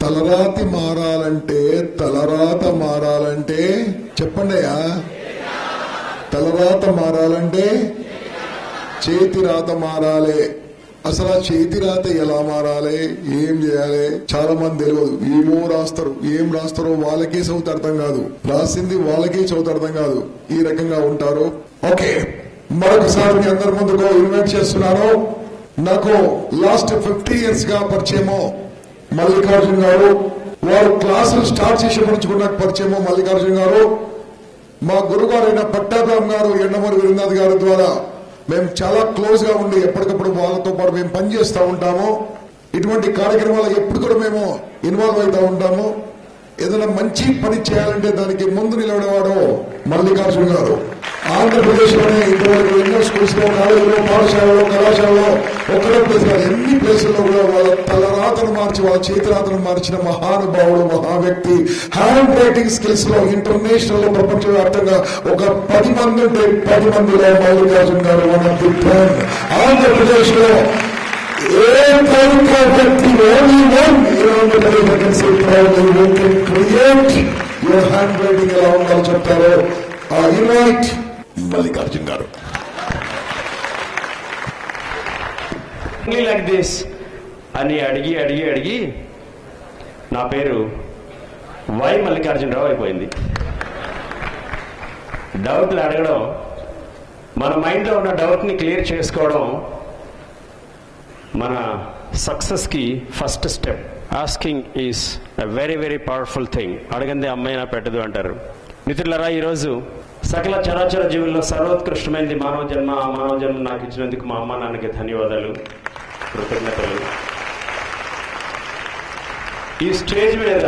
తలరాతి మారాలంటే తలరాత మారాలంటే చెప్పండియా. తలరాత మారాలంటే చేతి రాత మారాలి. అసలు ఆ చేతి రాత ఎలా మారాలి, ఏం చేయాలి చాలా మంది తెలియదు. ఏమో రాస్తారు, ఏం రాస్తారో వాళ్ళకే చదువుత అర్థం కాదు, రాసింది వాళ్ళకే చదువుత అర్థం కాదు. ఈ రకంగా ఉంటారు. ఓకే, మరొకసారి మీ అందరి ముందుకు ఇన్వైట్ చేస్తున్నాను. నాకు లాస్ట్ 50 years గా పరిచయము మల్లికార్జున్ గారు. వారు క్లాసులు స్టార్ట్ చేసేప్పటి నుంచి కూడా నాకు పరిచయము మల్లికార్జున్ గారు. మా గురుగారు అయిన పట్టాభిరామ్ గారు, ఎండమూరి వీరనాథ్ గారి ద్వారా మేము చాలా క్లోజ్ గా ఉండి ఎప్పటికప్పుడు వాళ్ళతో పాటు మేము పనిచేస్తూ ఉంటాము. ఇటువంటి కార్యక్రమాలు ఎప్పుడు కూడా మేము ఇన్వాల్వ్ అవుతూ ఉంటాము. ఏదైనా మంచి పని చేయాలంటే దానికి ముందు నిలబడేవాడు మల్లికార్జున్ గారు. ఆంధ్రప్రదేశ్ లోనే ఇంతవరకు ఎన్నో స్కూల్స్ లో, కాలేజీలో, పాఠశాలలో, కళాశాలలో, ఒక్కడే ప్లేస్ కాదు, ఎన్ని ప్లేసుల్లో కూడా వాళ్ళ తలరాతను మార్చి వాళ్ళ చేతిరాతను మార్చిన మహానుభావుడు, మహా వ్యక్తి. హ్యాండ్ రైటింగ్ స్కిల్స్ లో ఇంటర్నేషనల్ లో ప్రపంచవ్యాప్తంగా ఒక 10 మంది ఉంటే 10 మందిలో మల్లికార్జున్ గారు వన్ ఆఫ్ ది 10. ఆంధ్రప్రదేశ్ లో వ్యక్తి only one create your hand writing ఎలా ఉండాలో చెప్తారో ఇన్వైట్ మల్లికార్జున్ గారు. లైక్ దిస్ అని అడిగి నా పేరు వై మల్లికార్జునరావు అయిపోయింది. డౌట్లు అడగడం, మన మైండ్లో ఉన్న డౌట్ని క్లియర్ చేసుకోవడం మన సక్సెస్కి first step. Asking is a very very powerful thing. అడగందే అమ్మైనా పెట్టదు అంటారు. మిత్రులారా, ఈరోజు సకల చరాచర జీవుల్లో సర్వోత్కృష్టమైనది మానవ జన్మ. ఆ మానవ జన్మ నాకు ఇచ్చినందుకు మా అమ్మ నాన్నకి ధన్యవాదాలు, కృతజ్ఞతలు. ఈ స్టేజ్ మీద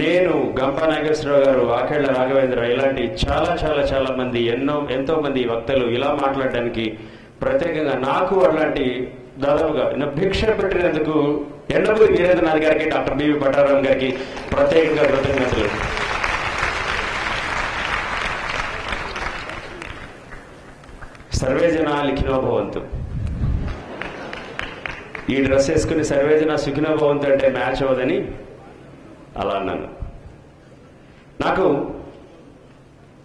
నేను, గంపా నాగేశ్వరరావు గారు, ఆకేళ్ల రాఘవేంద్ర ఇలాంటి చాలా చాలా చాలా మంది ఎంతో మంది వక్తలు ఇలా మాట్లాడడానికి ప్రత్యేకంగా నాకు అలాంటి దాదాపుగా భిక్ష పెట్టినందుకు ఎండమూరి వీరేంద్రనాథ్ గారికి, డాక్టర్ బివి పట్టారాం గారికి ప్రత్యేకంగా కృతజ్ఞతలు. సర్వేజన లిఖినో భవంతు. ఈ డ్రెస్ వేసుకుని సర్వేజన సుఖినో భవంతు అంటే మ్యాచ్ అవ్వదని అలా అన్నాను. నాకు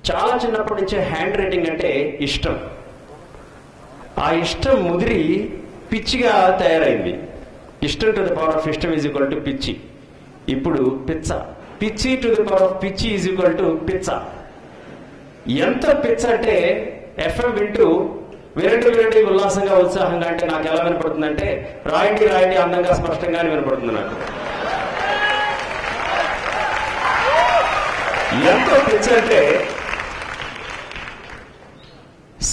చాలా చిన్నప్పటి నుంచే హ్యాండ్ రైటింగ్ అంటే ఇష్టం. ఆ ఇష్టం ముదిరి పిచ్చిగా తయారైంది. ఇష్టం టు ద పవర్ ఆఫ్ ఇష్టం ఈజ్ ఈక్వల్ టు పిచ్చి. ఇప్పుడు పిచ్చ. పిచ్చి టు ద పవర్ ఆఫ్ పిచ్చి ఈజ్ ఈక్వల్ టు పిచ్చ. ఎంత పిచ్చ అంటే ఎఫ్ఎం వింటూ వినండి ఉల్లాసంగా, ఉత్సాహంగా అంటే నాకు ఎలా వినపడుతుందంటే రాయండి అందంగా స్పష్టంగానే వినపడుతుంది నాకు. ఎంత పిచ్చ అంటే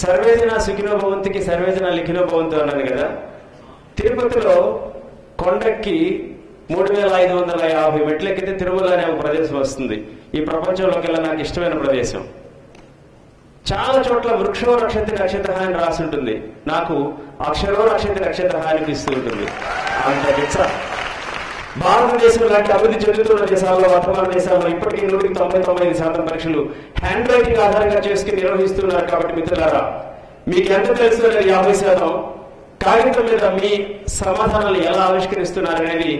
సర్వేజన సుఖినో భవంతుకి సర్వేజన లిఖినో భవంతు అన్నాను కదా. తిరుపతిలో కొండకి 3550 మెట్లెక్కితే తిరుమల అనే ఒక ప్రదేశం వస్తుంది. ఈ ప్రపంచంలోకెల్లా నాకు ఇష్టమైన ప్రదేశం. చాలా చోట్ల వృక్షో రక్షతి రక్షిత అని రాసి ఉంటుంది. నాకు అక్షరో రక్షతి రక్షిత అనిపిస్తూ ఉంటుంది. అంత పిచ్చ. భారతదేశం లాంటి అభివృద్ధి చెందుతున్న దేశాల్లో, వర్తమాన దేశాల్లో ఇప్పటికీ 99% పరీక్షలు హ్యాండ్ రైటింగ్ ఆధారంగా చేసుకుని నిర్వహిస్తున్నారు. కాబట్టి మిత్రులారా, మీకు ఎంత తెలుసు అనేది 50%, కాగితం మీద మీ సమాధానాలు ఎలా ఆవిష్కరిస్తున్నారనేది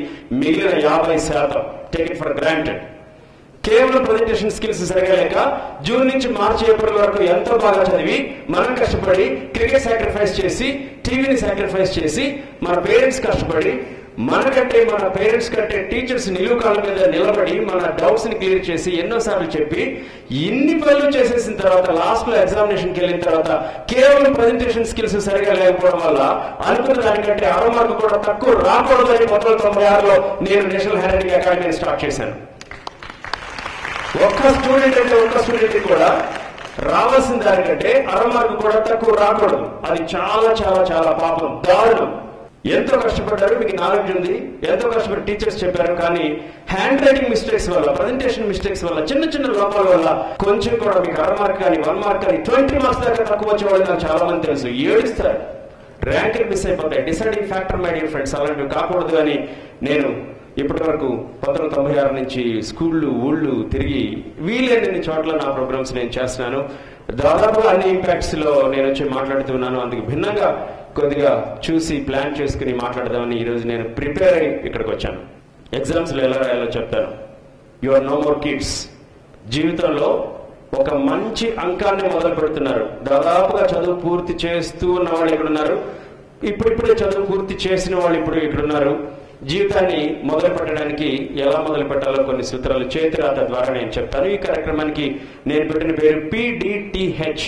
మిగిలిన 50%. Take it for granted. కేవలం ప్రజెంటేషన్ స్కిల్స్ సరిగా లేక జూన్ నుంచి మార్చి ఏప్రిల్ వరకు ఎంతో బాగా చదివి, మనం కష్టపడి క్రికెట్ సాక్రిఫైస్ చేసి, టీవీని సాక్రిఫైస్ చేసి, మన పేరెంట్స్ కష్టపడి, మనకంటే మన పేరెంట్స్ కంటే టీచర్స్ నిలువు కాళ్ళ మీద నిలబడి మన డౌట్స్ ని క్లియర్ చేసి ఎన్నోసార్లు చెప్పి ఇన్ని పనులు చేసేసిన తర్వాత లాస్ట్ లో ఎగ్జామినేషన్కి వెళ్ళిన తర్వాత కేవలం ప్రజెంటేషన్ స్కిల్స్ సరిగా లేకపోవడం వల్ల అనుకున్న దానికంటే 6 మార్కులు కూడా తక్కువ రాకూడదని 1996లో నేను నేషనల్ హ్యాండ్ రైటింగ్ అకాడమీని స్టార్ట్ చేశాను. ఒక్క స్టూడెంట్ కూడా రావాల్సిన దానికంటే 6 మార్కు కూడా తక్కువ రాకూడదు. అది చాలా చాలా చాలా పాపం, దారుణం. ఎంతో కష్టపడ్డారు, మీకు నాలెడ్జ్ ఉంది, ఎంతో కష్టపడి టీచర్స్ చెప్పారు. కానీ హ్యాండ్ రైటింగ్ మిస్టేక్స్ వల్ల, ప్రజెంటేషన్ మిస్టేక్స్ వల్ల, చిన్న లోపాల వల్ల కొంచెం కూడా మీకు 6 మార్క్ కానీ 1 మార్క్ కానీ 20 మార్క్స్ దాకా తక్కువ వచ్చేవాళ్ళు నాకు చాలా మంది తెలుసు. ఏడుస్తారు, ర్యాంకులు మిస్ అయిపోతాయి. Deciding factor my dear friends, అలాంటివి కాకూడదు అని నేను ఇప్పటి వరకు 1996 నుంచి స్కూళ్ళు ఊళ్ళు తిరిగి వీలైనన్ని చోట్ల నా ప్రోగ్రామ్స్ నేను చేస్తున్నాను. దాదాపుగా అన్ని ఇంపాక్ట్స్ లో నేను వచ్చి మాట్లాడుతున్నాను. అందుకు భిన్నంగా కొద్దిగా చూసి ప్లాన్ చేసుకుని మాట్లాడదామని ఈరోజు నేను ప్రిపేర్ అయ్యి ఇక్కడికి వచ్చాను. ఎగ్జామ్స్లో ఎలా రాయాలో చెప్తాను. You are no more kids. జీవితంలో ఒక మంచి అంకాన్ని మొదలు పెడుతున్నారు. దాదాపుగా చదువు పూర్తి చేస్తూ ఉన్న వాళ్ళు ఇక్కడున్నారు, ఇప్పుడిప్పుడే చదువు పూర్తి చేసిన వాళ్ళు ఇప్పుడు ఇక్కడున్నారు. జీవితాన్ని మొదలు పెట్టడానికి ఎలా మొదలు పెట్టాలో కొన్ని సూత్రాలు చేతిరాత ద్వారా నేను చెప్తాను. ఈ కార్యక్రమానికి నేను పెట్టిన పేరు PDTH,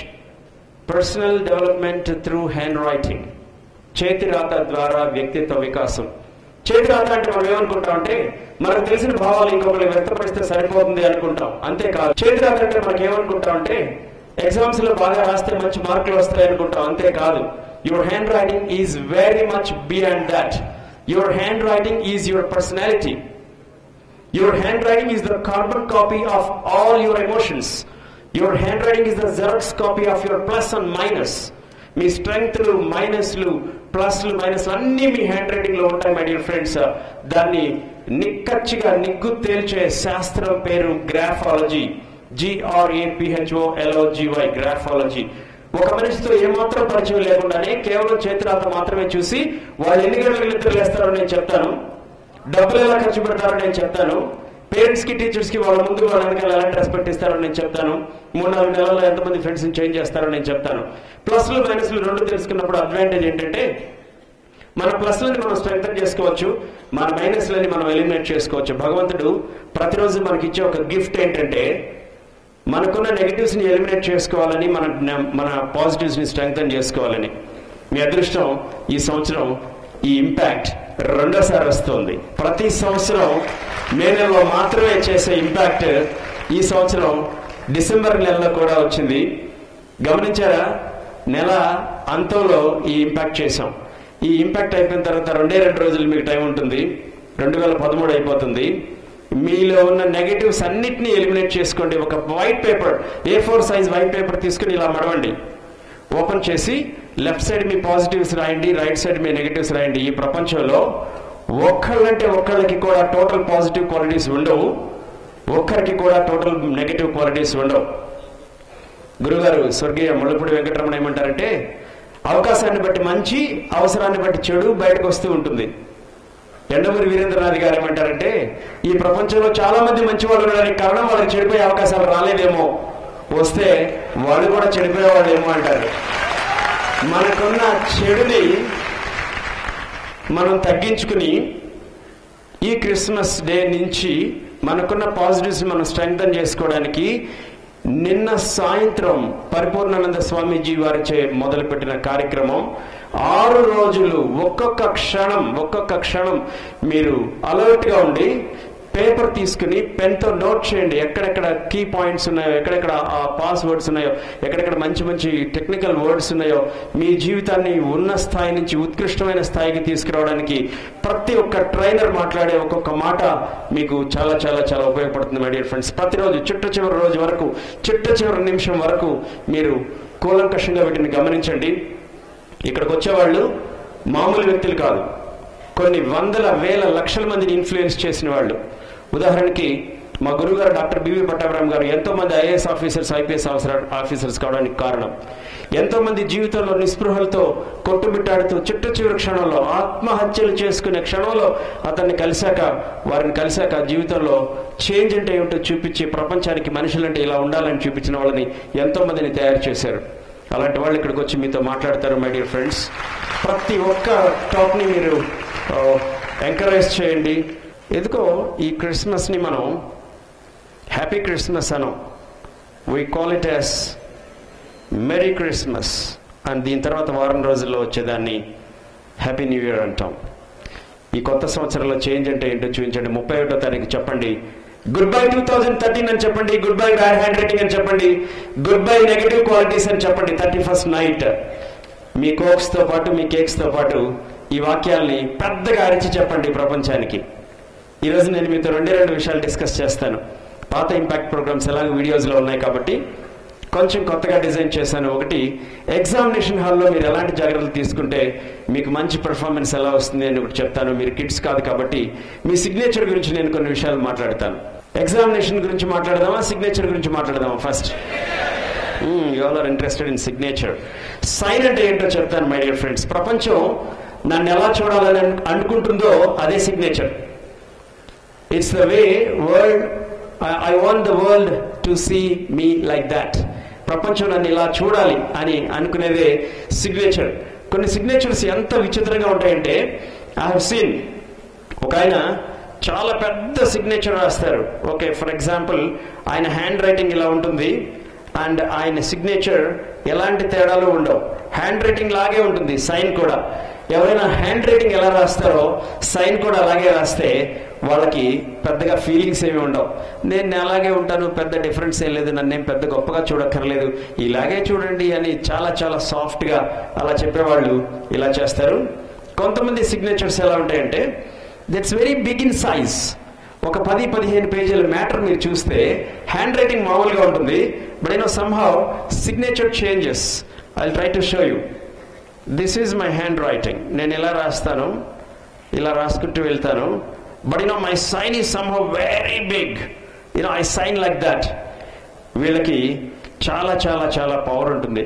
personal development through handwriting. చేతిరాత ద్వారా వ్యక్తిత్వ వికాసం. చేతిరాత అంటే మనం ఏమనుకుంటామంటే మనకు తెలిసిన భావాలు ఇంకొకరికి వ్యక్తపరిస్తే సరిపోతుంది అనుకుంటాం. అంతేకాదు, చేతిరాత అంటే మనకి ఏమనుకుంటామంటే ఎగ్జామ్స్ లో బాగా రాస్తే మంచి మార్కులు వస్తాయి అనుకుంటాం. అంతేకాదు, your handwriting is very much beyond that. Your handwriting is your personality. Your handwriting is the carbon copy of all your emotions. Your handwriting is the Xerox copy of your plus and minus. మీ స్ట్రెంగ్త్లు, మైనస్లు, ప్లస్లు, మైనస్లు అన్నీ మీ hand writing లో ఉంటాయి my dear friends. దాన్ని నిక్కచ్చిగా నిగ్గు తేల్చే శాస్త్రం పేరు గ్రాఫాలజీ. GRAPHOLOGY, graphology. ఒక మనిషితో ఏమాత్రం పరిచయం లేకుండానే కేవలం చేతిరాత మాత్రమే చూసి వాళ్ళు ఎన్ని గంటలకు నిద్ర లేస్తారో నేను చెప్తాను, డబ్బులు ఎలా ఖర్చు పెడతారో నేను చెప్తాను, పేరెంట్స్ కి టీచర్స్ కి వాళ్ళ ముందు వాళ్ళ వెనకాల ఎలాంటి రెస్పెక్ట్ ఇస్తారో నేను చెప్తాను, 3-4 నెలల్లో ఎంతమంది ఫ్రెండ్స్ ని చేంజ్ చేస్తారో నేను చెప్తాను. ప్లస్లు మైనస్లు రెండు తెలుసుకున్నప్పుడు అడ్వాంటేజ్ ఏంటంటే మన ప్లస్లని మనం స్ట్రెంగ్తన్ చేసుకోవచ్చు, మన మైనస్లని మనం ఎలిమినేట్ చేసుకోవచ్చు. భగవంతుడు ప్రతిరోజు మనకి ఇచ్చే ఒక గిఫ్ట్ ఏంటంటే మనకున్న నెగటివ్స్ ని ఎలిమినేట్ చేసుకోవాలని, మన పాజిటివ్స్ ని స్ట్రెంగ్తన్ చేసుకోవాలని. మీ అదృష్టం ఈ సంవత్సరం ఈ ఇంపాక్ట్ రెండోసారి వస్తుంది. ప్రతి సంవత్సరం మే నెలలో మాత్రమే చేసే ఇంపాక్ట్ ఈ సంవత్సరం డిసెంబర్ నెలలో కూడా వచ్చింది. గమనించారా? నెల అంతంలో ఈ ఇంపాక్ట్ చేసాం. ఈ ఇంపాక్ట్ అయిపోయిన తర్వాత 2 రోజులు మీకు టైం ఉంటుంది. 2013 అయిపోతుంది. మీలో ఉన్న నెగటివ్స్ అన్నిటినీ ఎలిమినేట్ చేసుకోండి. ఒక white paper, A4 size white paper తీసుకుని ఇలా మడవండి. ఓపెన్ చేసి లెఫ్ట్ సైడ్ మీ పాజిటివ్స్ రాయండి, రైట్ సైడ్ మీ నెగటివ్స్ రాయండి. ఈ ప్రపంచంలో ఒక్కళ్ళంటే ఒక్కళ్ళకి కూడా టోటల్ పాజిటివ్ క్వాలిటీస్ ఉండవు, ఒక్కరికి కూడా టోటల్ నెగటివ్ క్వాలిటీస్ ఉండవు. గురుగారు స్వర్గీయ ముళ్ళపూడి వెంకటరమణ ఏమంటారంటే అవకాశాన్ని బట్టి మంచి, అవసరాన్ని బట్టి చెడు బయటకు వస్తూ ఉంటుంది. ఎండమూరి వీరేంద్రనాథ్ గారు ఏమంటారంటే ఈ ప్రపంచంలో చాలా మంది మంచి వాళ్ళు ఉండడానికి కారణం వాళ్ళకి చెడిపోయే అవకాశాలు రాలేదేమో, వస్తే వాళ్ళు కూడా చెడిపోయేవాళ్ళేమో అంటారు. మనకున్న చెడుని మనం తగ్గించుకుని ఈ క్రిస్మస్ డే నుంచి మనకున్న పాజిటివ్స్ మనం స్ట్రెంగ్తన్ చేసుకోవడానికి నిన్న సాయంత్రం పరిపూర్ణానంద స్వామీజీ వారిచే మొదలుపెట్టిన కార్యక్రమం 6 రోజులు ఒక్కొక్క క్షణం మీరు అలర్ట్ గా ఉండి పేపర్ తీసుకుని పెన్తో నోట్ చేయండి. ఎక్కడెక్కడ కీ పాయింట్స్ ఉన్నాయో, ఎక్కడెక్కడ ఆ పాస్వర్డ్స్ ఉన్నాయో, ఎక్కడెక్కడ మంచి మంచి టెక్నికల్ వర్డ్స్ ఉన్నాయో, మీ జీవితాన్ని ఉన్న స్థాయి నుంచి ఉత్కృష్టమైన స్థాయికి తీసుకురావడానికి ప్రతి ఒక్క ట్రైనర్ మాట్లాడే ఒక్కొక్క మాట మీకు చాలా చాలా చాలా ఉపయోగపడుతుంది మై డియర్ ఫ్రెండ్స్. ప్రతిరోజు చిట్ట చివరి రోజు వరకు, చిట్ట చివరి నిమిషం వరకు మీరు కూలంకషంగా వీటిని గమనించండి. ఇక్కడికి వచ్చేవాళ్ళు మామూలు వ్యక్తులు కాదు, కొన్ని వందల వేల లక్షల మందిని ఇన్ఫ్లుయెన్స్ చేసిన వాళ్ళు. ఉదాహరణకి మా గురుగారు డాక్టర్ బివి పట్టాభిరామ్ గారు ఎంతో మంది ఐఏఎస్ ఆఫీసర్స్, ఐపీఎస్ ఆఫీసర్స్ కావడానికి కారణం. ఎంతో మంది జీవితంలో నిస్పృహలతో కొట్టుమిట్టాడుతూ చిట్ట చివరి క్షణంలో ఆత్మహత్యలు చేసుకునే క్షణంలో వారిని కలిశాక జీవితంలో చేంజ్ అంటే ఏమిటో చూపించి ప్రపంచానికి మనుషులంటే ఇలా ఉండాలని చూపించిన వాళ్ళని ఎంతో మందిని తయారు చేశారు. అలాంటి వాళ్ళు ఇక్కడికి వచ్చి మీతో మాట్లాడతారు మై డియర్ ఫ్రెండ్స్. ప్రతి ఒక్క టాప్ని మీరు ఎంకరేజ్ చేయండి. ఎందుకో ఈ క్రిస్మస్ని మనం హ్యాపీ క్రిస్మస్ అనం, we call it as merry Christmas, and దీని తర్వాత వారం రోజుల్లో వచ్చేదాన్ని హ్యాపీ న్యూ ఇయర్ అంటాం. ఈ కొత్త సంవత్సరంలో చేంజ్ అంటే ఏంటో చూపించండి. 31వ తారీఖు చెప్పండి గుడ్ బై 2013 అని చెప్పండి, good bye bad hand writing అని చెప్పండి, గుడ్ బై నెగటివ్ క్వాలిటీస్ అని చెప్పండి. 31st నైట్ మీ కోక్స్తో పాటు, మీ కేక్స్తో పాటు ఈ వాక్యాల్ని పెద్దగా అరిచి చెప్పండి ప్రపంచానికి. ఈరోజు నేను మీతో 2 విషయాలు డిస్కస్ చేస్తాను. పాత ఇంపాక్ట్ ప్రోగ్రామ్స్ ఎలాగో వీడియోస్లో ఉన్నాయి కాబట్టి కొంచెం కొత్తగా డిజైన్ చేశాను. ఒకటి, ఎగ్జామినేషన్ హాల్లో మీరు ఎలాంటి జాగ్రత్తలు తీసుకుంటే మీకు మంచి పెర్ఫార్మెన్స్ ఎలా వస్తుంది అని ఒకటి చెప్తాను. మీరు కిడ్స్ కాదు కాబట్టి మీ సిగ్నేచర్ గురించి నేను కొన్ని విషయాలు మాట్లాడతాను. ఎగ్జామినేషన్ గురించి మాట్లాడదామా, సిగ్నేచర్ గురించి మాట్లాడదామా? First you all are interested in signature. Sign అంటే ఏంటో చెప్తాను మై డియర్ ఫ్రెండ్స్. ప్రపంచం నన్ను ఎలా చూడాలని అనుకుంటుందో అదే signature. It's the way world, I want the world to see me like that. ప్రపంచం నన్ను ఇలా చూడాలి అని అనుకునేదే సిగ్నేచర్. కొన్ని సిగ్నేచర్స్ ఎంత విచిత్రంగా ఉంటాయంటే, ఐ హావ్ సీన్ ఒక ఆయన చాలా పెద్ద సిగ్నేచర్ రాస్తారు. ఓకే, ఫర్ ఎగ్జాంపుల్ ఆయన హ్యాండ్ రైటింగ్ ఇలా ఉంటుంది అండ్ ఆయన సిగ్నేచర్ ఎలాంటి తేడాలు ఉండవు, హ్యాండ్ రైటింగ్ లాగే ఉంటుంది, సైన్ కూడా. ఎవరైనా హ్యాండ్ రైటింగ్ ఎలా రాస్తారో సైన్ కూడా అలాగే రాస్తే వాళ్ళకి పెద్దగా ఫీలింగ్స్ ఏమి ఉండవు. నేను అలాగే ఉంటాను, పెద్ద డిఫరెన్స్ ఏం లేదు, నన్నేం పెద్ద గొప్పగా చూడక్కర్లేదు, ఇలాగే చూడండి అని చాలా చాలా సాఫ్ట్గా అలా చెప్పేవాళ్ళు ఇలా చేస్తారు. కొంతమంది సిగ్నేచర్స్ ఎలా ఉంటాయంటే, that's very big in size. ఒక 10-15 పేజీల మ్యాటర్ మీరు చూస్తే హ్యాండ్ రైటింగ్ మామూలుగా ఉంటుంది, but somehow signature changes. I'll try to show you. This is my handwriting. నేను ఇలా రాస్తాను, ఇలా రాసుకుంటూ వెళ్తాను, but my sign is somehow very big. I sign like that. వీళ్ళకి చాలా చాలా చాలా పవర్ ఉంటుంది.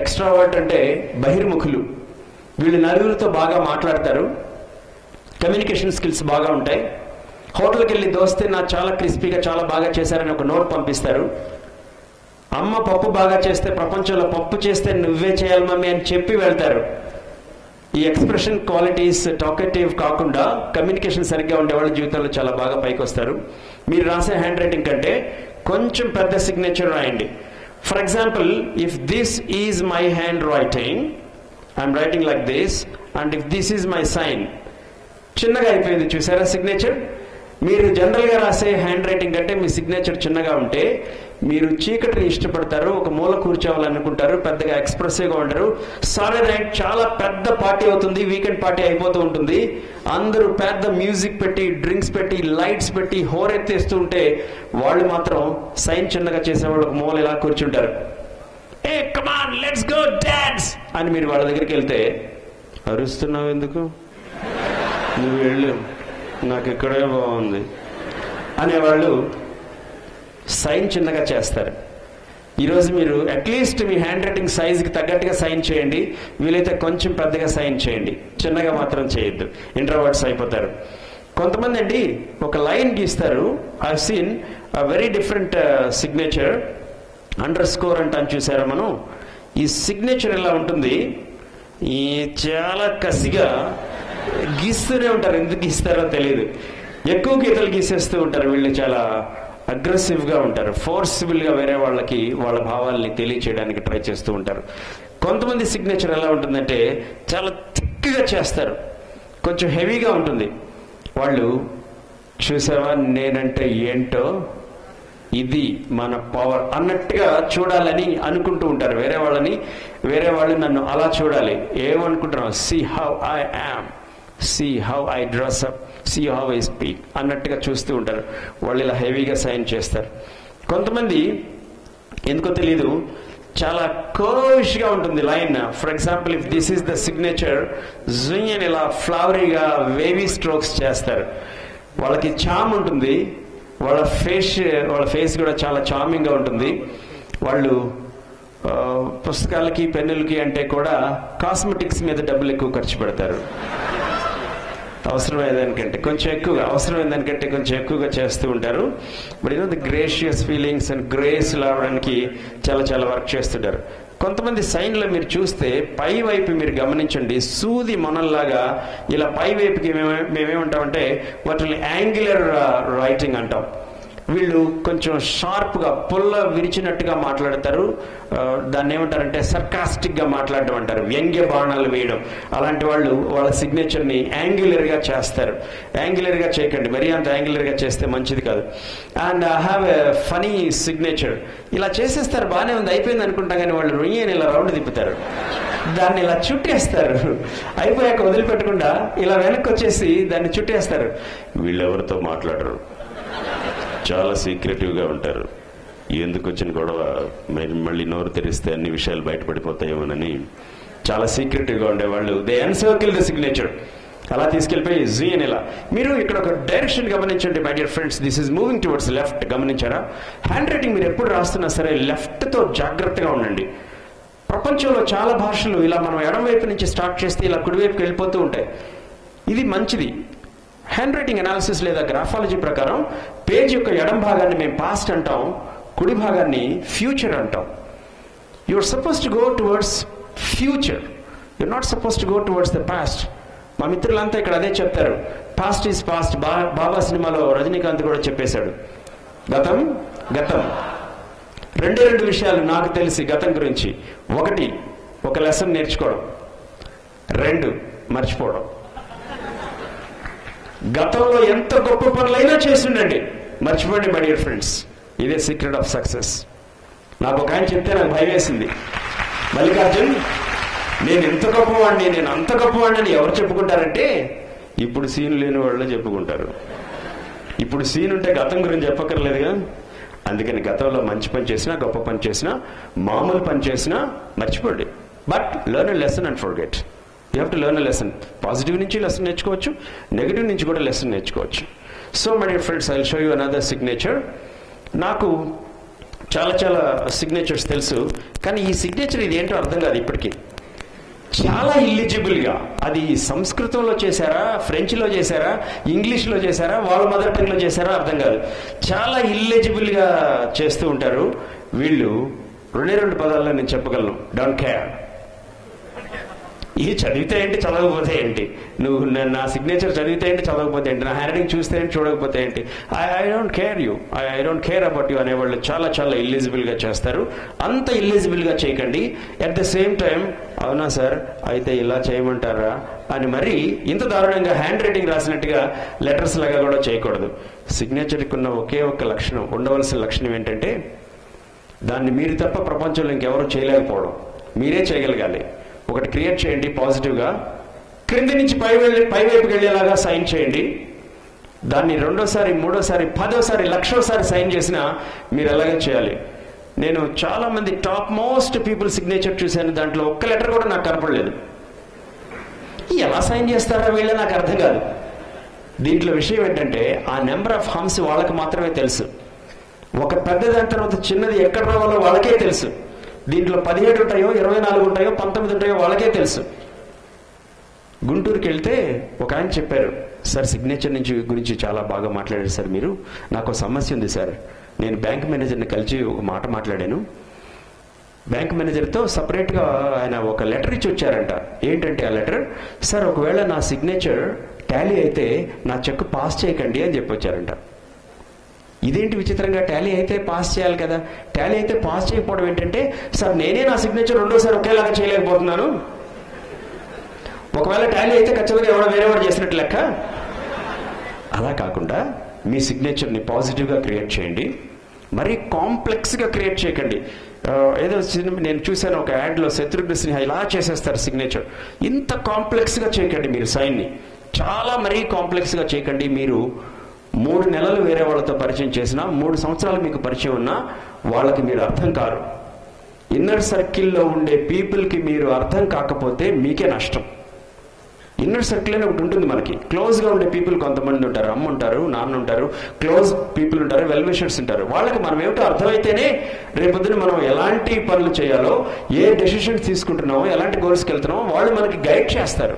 ఎక్స్ట్రావర్ట్ అంటే బహిర్ముఖులు. వీళ్ళు నలుగురితో బాగా మాట్లాడతారు, కమ్యూనికేషన్ స్కిల్స్ బాగా ఉంటాయి. హోటల్కి వెళ్ళి దోస్తే నాకు చాలా క్రిస్పీగా చాలా బాగా చేశారని ఒక నోట్ పంపిస్తారు. అమ్మ పప్పు బాగా చేస్తే, ప్రపంచంలో పప్పు చేస్తే నువ్వే చేయాలి మమ్మీ అని చెప్పి వెళ్తారు. ఈ ఎక్స్ప్రెషన్ క్వాలిటీస్ టాకెటివ్ కాకుండా కమ్యూనికేషన్ సరిగ్గా ఉండేవాళ్ళ జీవితంలో చాలా బాగా పైకి వస్తారు. మీరు రాసే హ్యాండ్ రైటింగ్ కంటే కొంచెం పెద్ద సిగ్నేచర్ రాయండి. For example, if this is my handwriting, I'm writing like this, and if this is my sign. చిన్నగా అయిపోయింది చూసారా సిగ్నేచర్? మీరు జనరల్గా రాసే హ్యాండ్ రైటింగ్ కంటే మీ సిగ్నేచర్ చిన్నగా ఉంటే మీరు చీకటిని ఇష్టపడతారు, ఒక మూల కూర్చోవాలనుకుంటారు, పెద్దగా ఎక్స్ప్రెసివ్గా ఉండరు. సారీ నైట్ చాలా పెద్ద పార్టీ అవుతుంది, వీకెండ్ పార్టీ అయిపోతూ ఉంటుంది, అందరూ పెద్ద మ్యూజిక్ పెట్టి, డ్రింక్స్ పెట్టి, లైట్స్ పెట్టి హోరెత్తేస్తూ ఉంటే వాళ్ళు మాత్రం సైన్ చిన్నగా చేసేవాళ్ళు ఒక మూల ఇలా కూర్చుంటారు. ఏ కమాన్ లెట్స్ గో డాన్స్ అని మీరు వాళ్ళ దగ్గరికి వెళ్తే, అరుస్తున్నావు ఎందుకు, నువ్వు వెళ్ళు, నాకు ఇక్కడే బాగుంది అనేవాళ్ళు సైన్ చిన్నగా చేస్తారు. ఈరోజు మీరు అట్లీస్ట్ మీ హ్యాండ్ రైటింగ్ సైజ్కి తగ్గట్టుగా సైన్ చేయండి, వీలైతే కొంచెం పెద్దగా సైన్ చేయండి, చిన్నగా మాత్రం చేయొద్దు, ఇంట్రోవర్ట్స్ అయిపోతారు. కొంతమంది అండి ఒక లైన్ గీస్తారు. I seen a very different signature, underscore అంటాను చూసారా మనం. ఈ సిగ్నేచర్ ఎలా ఉంటుంది, ఈ చాలా కసిగా గీస్తూనే ఉంటారు, ఎందుకు గీస్తారో తెలియదు, ఎక్కువ గీతలు గీసేస్తూ ఉంటారు. వీళ్ళు చాలా అగ్రెసివ్గా ఉంటారు, ఫోర్స్ఫుల్గా వేరే వాళ్ళకి వాళ్ళ భావాల్ని తెలియచేయడానికి ట్రై చేస్తూ ఉంటారు. కొంతమంది సిగ్నేచర్ ఎలా ఉంటుందంటే చాలా థిక్గా చేస్తారు, కొంచెం హెవీగా ఉంటుంది. వాళ్ళు చూసావా నేనంటే ఏంటో, ఇది మన పవర్ అన్నట్టుగా చూడాలని అనుకుంటూ ఉంటారు వేరే వాళ్ళని. వేరే వాళ్ళు నన్ను అలా చూడాలి, ఏమనుకుంటున్నావు, see how I am, see how I dress up, see how I speak అన్నట్టుగా చూస్తూ ఉంటారు. వాళ్ళు ఇలా హెవీగా సైన్ చేస్తారు. కొంతమంది ఎందుకో తెలీదు చాలా కర్వ్గా ఉంటుంది line. For example, if this is the signature, జుయ్ అని ఇలా ఫ్లవరీగా వేవీ స్ట్రోక్స్ చేస్తారు. వాళ్ళకి చామ్ ఉంటుంది, వాళ్ళ ఫేస్ కూడా చాలా చార్మింగ్గా ఉంటుంది. వాళ్ళు పుస్తకాలకి పెన్నులకి అంటే కూడా కాస్మెటిక్స్ మీద డబ్బులు ఎక్కువ ఖర్చు పెడతారు. అవసరమైన దానికంటే కొంచెం ఎక్కువగా, అవసరమైన దానికంటే కొంచెం ఎక్కువగా చేస్తూ ఉంటారు. But the gracious feelings and grace రావడానికి చాలా చాలా వర్క్ చేస్తుంటారు. కొంతమంది సైన్లో మీరు చూస్తే పై వైపు మీరు గమనించండి, సూది మొనల్లాగా ఇలా పై వైపుకి మేమేమంటామంటే వాటిని యాంగులర్ రైటింగ్ అంటాం. వీళ్ళు కొంచెం షార్ప్గా పుల్ల విరిచినట్టుగా మాట్లాడతారు. దాన్ని ఏమంటారంటే సర్కాస్టిక్గా మాట్లాడడం అంటారు, వ్యంగ్య బాణాలు వేయడం. అలాంటి వాళ్ళు వాళ్ళ సిగ్నేచర్ని యాంగులర్గా చేస్తారు. యాంగులర్గా చేయకండి, మరీ అంత యాంగులర్గా చేస్తే మంచిది కాదు. And I have a funny signature. ఇలా చేసేస్తారు, బాగానే ఉంది, అయిపోయింది అనుకుంటాం, కానీ వాళ్ళు రొయ్యని ఇలా రౌండ్ తిప్పుతారు, దాన్ని ఇలా చుట్టేస్తారు. అయిపోయాక వదిలిపెట్టకుండా ఇలా వెనక్కి వచ్చేసి దాన్ని చుట్టేస్తారు. వీళ్ళెవరితో మాట్లాడరు, చాలా సీక్రెటివ్గా ఉంటారు, ఎందుకు వచ్చిన గొడవ, మళ్ళీ నోరు తెరిస్తే అన్ని విషయాలు బయటపడిపోతాయేమోనని చాలా సీక్రెటివ్గా ఉండేవాళ్ళు దే ఎన్సర్కిల్ ద సిగ్నేచర్. అలా తీసుకెళ్ళిపోయి జీ అని ఇలా. మీరు ఇక్కడ ఒక డైరెక్షన్ గమనించండి my dear friends, this is moving towards left. గమనించారా? హ్యాండ్ రైటింగ్ మీరు ఎప్పుడు రాస్తున్నా సరే లెఫ్ట్తో జాగ్రత్తగా ఉండండి. ప్రపంచంలో చాలా భాషలు ఇలా మనం ఎడం వైపు నుంచి స్టార్ట్ చేస్తే ఇలా కుడివైపుకి వెళ్ళిపోతూ ఉంటాయి. ఇది మంచిది. హ్యాండ్ రైటింగ్ అనాలిసిస్ లేదా గ్రాఫాలజీ ప్రకారం పేజ్ యొక్క ఎడం భాగాన్ని మేము పాస్ట్ అంటాం, కుడి భాగాన్ని ఫ్యూచర్ అంటాం. You're suppose to go towards future, you're not suppose to go towards the past. మా మిత్రులంతా ఇక్కడ అదే చెప్తారు, పాస్ట్ ఈజ్ పాస్ట్. బాబా సినిమాలో రజనీకాంత్ కూడా చెప్పేశాడు, గతం గతం. రెండు విషయాలు నాకు తెలిసి గతం గురించి. ఒకటి, ఒక లెసన్ నేర్చుకోవడం. 2, మర్చిపోవడం. గతంలో ఎంత గొప్ప పనులైనా చేస్తుండండి, మర్చిపోండి మై డియర్ ఫ్రెండ్స్. ఇదే సీక్రెట్ ఆఫ్ సక్సెస్. నాకు ఒక ఆయన చెప్తే నాకు భయం వేసింది. మల్లికార్జున్, నేను ఎంత గొప్పవాడిని, నేను అంత గొప్పవాడిని అని ఎవరు చెప్పుకుంటారంటే ఇప్పుడు సీన్ లేని వాళ్ళు చెప్పుకుంటారు. ఇప్పుడు సీన్ ఉంటే గతం గురించి చెప్పక్కర్లేదుగా. అందుకని గతంలో మంచి పని చేసినా, గొప్ప పని చేసినా, మామూలు పని చేసినా మర్చిపోండి. But learn a lesson and forget. You have to learn a lesson. Positive నుంచి లెసన్ నేర్చుకోవచ్చు, నెగిటివ్ నుంచి కూడా లెసన్ నేర్చుకోవచ్చు. So my dear friends, I will show you another signature. నాకు చాలా సిగ్నేచర్స్ తెలుసు, కానీ ఈ సిగ్నేచర్ ఇది ఏంటో అర్థం కాదు ఇప్పటికీ. చాలా ఇల్లిజిబుల్గా, అది సంస్కృతంలో చేశారా, ఫ్రెంచ్లో చేశారా, ఇంగ్లీష్లో చేశారా, వాళ్ళ మదర్ టంగ్లో చేశారా అర్థం కాదు. చాలా ఇల్లిజిబుల్గా చేస్తూ ఉంటారు వీళ్ళు. 2 పదాల్లో నేను చెప్పగలను, డోంట్ కేర్. ఇది చదివితే ఏంటి, చదవకపోతే ఏంటి, నువ్వు నా సిగ్నేచర్ చదివితే ఏంటి, చదవకపోతే ఏంటి, నా హ్యాండ్ రైటింగ్ చూస్తే ఏంటి, చూడకపోతే ఏంటి, I don't care you, I don't care about you అనేవాళ్ళు చాలా ఇల్లిజిబుల్గా చేస్తారు. అంత ఇల్లిజిబుల్గా చేయకండి. అట్ ద సేమ్ టైం, అవునా సార్ అయితే ఇలా చేయమంటారా అని మరి ఇంత దారుణంగా హ్యాండ్ రైటింగ్ రాసినట్టుగా లెటర్స్ లాగా కూడా చేయకూడదు. సిగ్నేచర్కి ఉన్న ఒకే ఒక లక్షణం, ఉండవలసిన లక్షణం ఏంటంటే దాన్ని మీరు తప్ప ప్రపంచంలో ఇంకెవరూ చేయలేకపోవడం, మీరే చేయగలగాలి. ఒకటి క్రియేట్ చేయండి పాజిటివ్గా, క్రింది నుంచి పైవైపుకి వెళ్ళేలాగా సైన్ చేయండి. దాన్ని 2వ సారి, 3వ సారి, 10వ సారి, 1,00,000వ సారి సైన్ చేసినా మీరు అలాగే చేయాలి. నేను చాలా మంది టాప్ మోస్ట్ పీపుల్ సిగ్నేచర్ చూశాను, దాంట్లో ఒక్క లెటర్ కూడా నాకు కనపడలేదు. ఎలా సైన్ చేస్తారా వీళ్ళ నాకు అర్థం కాదు. దీంట్లో విషయం ఏంటంటే ఆ నెంబర్ ఆఫ్ హమ్స్ వాళ్ళకి మాత్రమే తెలుసు. ఒక పెద్ద దాని తర్వాత చిన్నది ఎక్కడ రావాలో వాళ్ళకే తెలుసు. దీంట్లో 17 ఉంటాయో, 24 ఉంటాయో, 19 ఉంటాయో వాళ్ళకే తెలుసు. గుంటూరుకి వెళ్తే ఒక ఆయన చెప్పారు, సార్ సిగ్నేచర్ గురించి చాలా బాగా మాట్లాడారు సార్ మీరు, నాకు ఒక సమస్య ఉంది సార్. నేను బ్యాంక్ మేనేజర్ని కలిసి ఒక మాట మాట్లాడాను. బ్యాంక్ మేనేజర్తో సపరేట్గా ఆయన ఒక లెటర్ ఇచ్చి వచ్చారంట. ఏంటంటే ఆ లెటర్, సార్ ఒకవేళ నా సిగ్నేచర్ టాలీ అయితే నా చెక్ పాస్ చేయకండి అని చెప్పి వచ్చారంట. ఇదేంటి విచిత్రంగా, టాలీ అయితే పాస్ చేయాలి కదా, టాలీ అయితే పాస్ చేయకపోవడం ఏంటంటే, సార్ నేనే నా సిగ్నేచర్ 2వ సారి ఒకేలాగా చేయలేకపోతున్నాను, ఒకవేళ టాలీ అయితే ఖచ్చితంగా ఎవడో వేరేవాడు చేసినట్టు లెక్క. అలా కాకుండా మీ సిగ్నేచర్ని పాజిటివ్గా క్రియేట్ చేయండి, మరీ కాంప్లెక్స్గా క్రియేట్ చేయకండి. ఏదో నేను చూశాను ఒక యాడ్లో, శత్రుఘ్న సిన్హా ఇలా చేసేస్తారు సిగ్నేచర్. ఇంత కాంప్లెక్స్గా చేయకండి మీరు సైన్ని, చాలా మరీ కాంప్లెక్స్గా చేయకండి. మీరు 3 నెలలు వేరే వాళ్ళతో పరిచయం చేసినా, 3 సంవత్సరాలు మీకు పరిచయం ఉన్నా వాళ్ళకి మీరు అర్థం కారు. ఇన్నర్ సర్కిల్లో ఉండే పీపుల్కి మీరు అర్థం కాకపోతే మీకే నష్టం. ఇన్నర్ సర్కిల్ అని ఒకటి ఉంటుంది మనకి. క్లోజ్గా ఉండే పీపుల్ కొంతమంది ఉంటారు, అమ్మ ఉంటారు, నాన్న ఉంటారు, క్లోజ్ పీపుల్ ఉంటారు, వెల్ విషర్స్ ఉంటారు. వాళ్ళకి మనం ఏమిటో అర్థమైతేనే రేపొద్దున మనం ఎలాంటి పనులు చేయాలో, ఏ డెసిషన్స్ తీసుకుంటున్నామో, ఎలాంటి గోల్స్కి వెళ్తున్నామో వాళ్ళు మనకి గైడ్ చేస్తారు.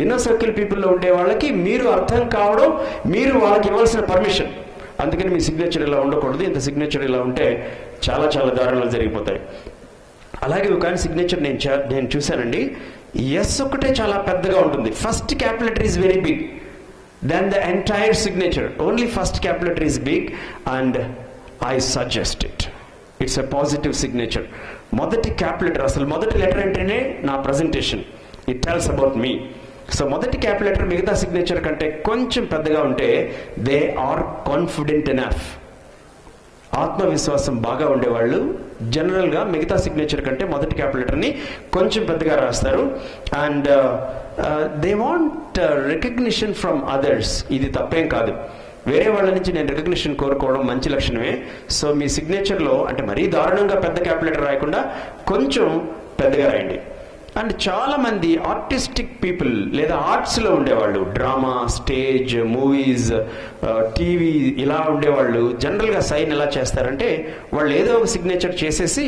ఇన్నర్ సర్కిల్ పీపుల్లో ఉండే వాళ్ళకి మీరు అర్థం కావడం, మీరు వాళ్ళకి ఇవ్వాల్సిన పర్మిషన్. అందుకని మీ సిగ్నేచర్ ఇలా ఉండకూడదు. ఇంత సిగ్నేచర్ ఇలా ఉంటే చాలా దారుణాలు జరిగిపోతాయి. అలాగే ఒక సిగ్నేచర్ నేను చూశానండి, ఎస్ ఒక్కటే చాలా పెద్దగా ఉంటుంది. First capital letter is very big than the entire signature. Only first capital letter is big and I suggest it. It's a positive signature. మొదటి క్యాపిటల్ లెటర్, అసలు మొదటి లెటర్ అంటేనే నా presentation, it tells about me. So మొదటి capital letter మిగతా signature కంటే కొంచెం పెద్దగా ఉంటే దే ఆర్ కాన్ఫిడెంట్ ఎనఫ్. ఆత్మవిశ్వాసం బాగా ఉండేవాళ్ళు జనరల్గా మిగతా సిగ్నేచర్ కంటే మొదటి క్యాపిటల్ లెటర్ని కొంచెం పెద్దగా రాస్తారు. And they want recognition from others. ఇది తప్పేం కాదు, వేరే వాళ్ళ నుంచి నేను రికగ్నిషన్ కోరుకోవడం మంచి లక్షణమే. సో మీ సిగ్నేచర్లో అంటే మరీ దారుణంగా పెద్ద క్యాపిటల్ లెటర్ రాయకుండా కొంచెం పెద్దగా రాయండి. అండ్ చాలా మంది ఆర్టిస్టిక్ పీపుల్ లేదా ఆర్ట్స్లో ఉండేవాళ్ళు, డ్రామా, స్టేజ్, మూవీస్, టీవీ ఇలా ఉండేవాళ్ళు జనరల్గా సైన్ ఎలా చేస్తారంటే, వాళ్ళు ఏదో ఒక సిగ్నేచర్ చేసేసి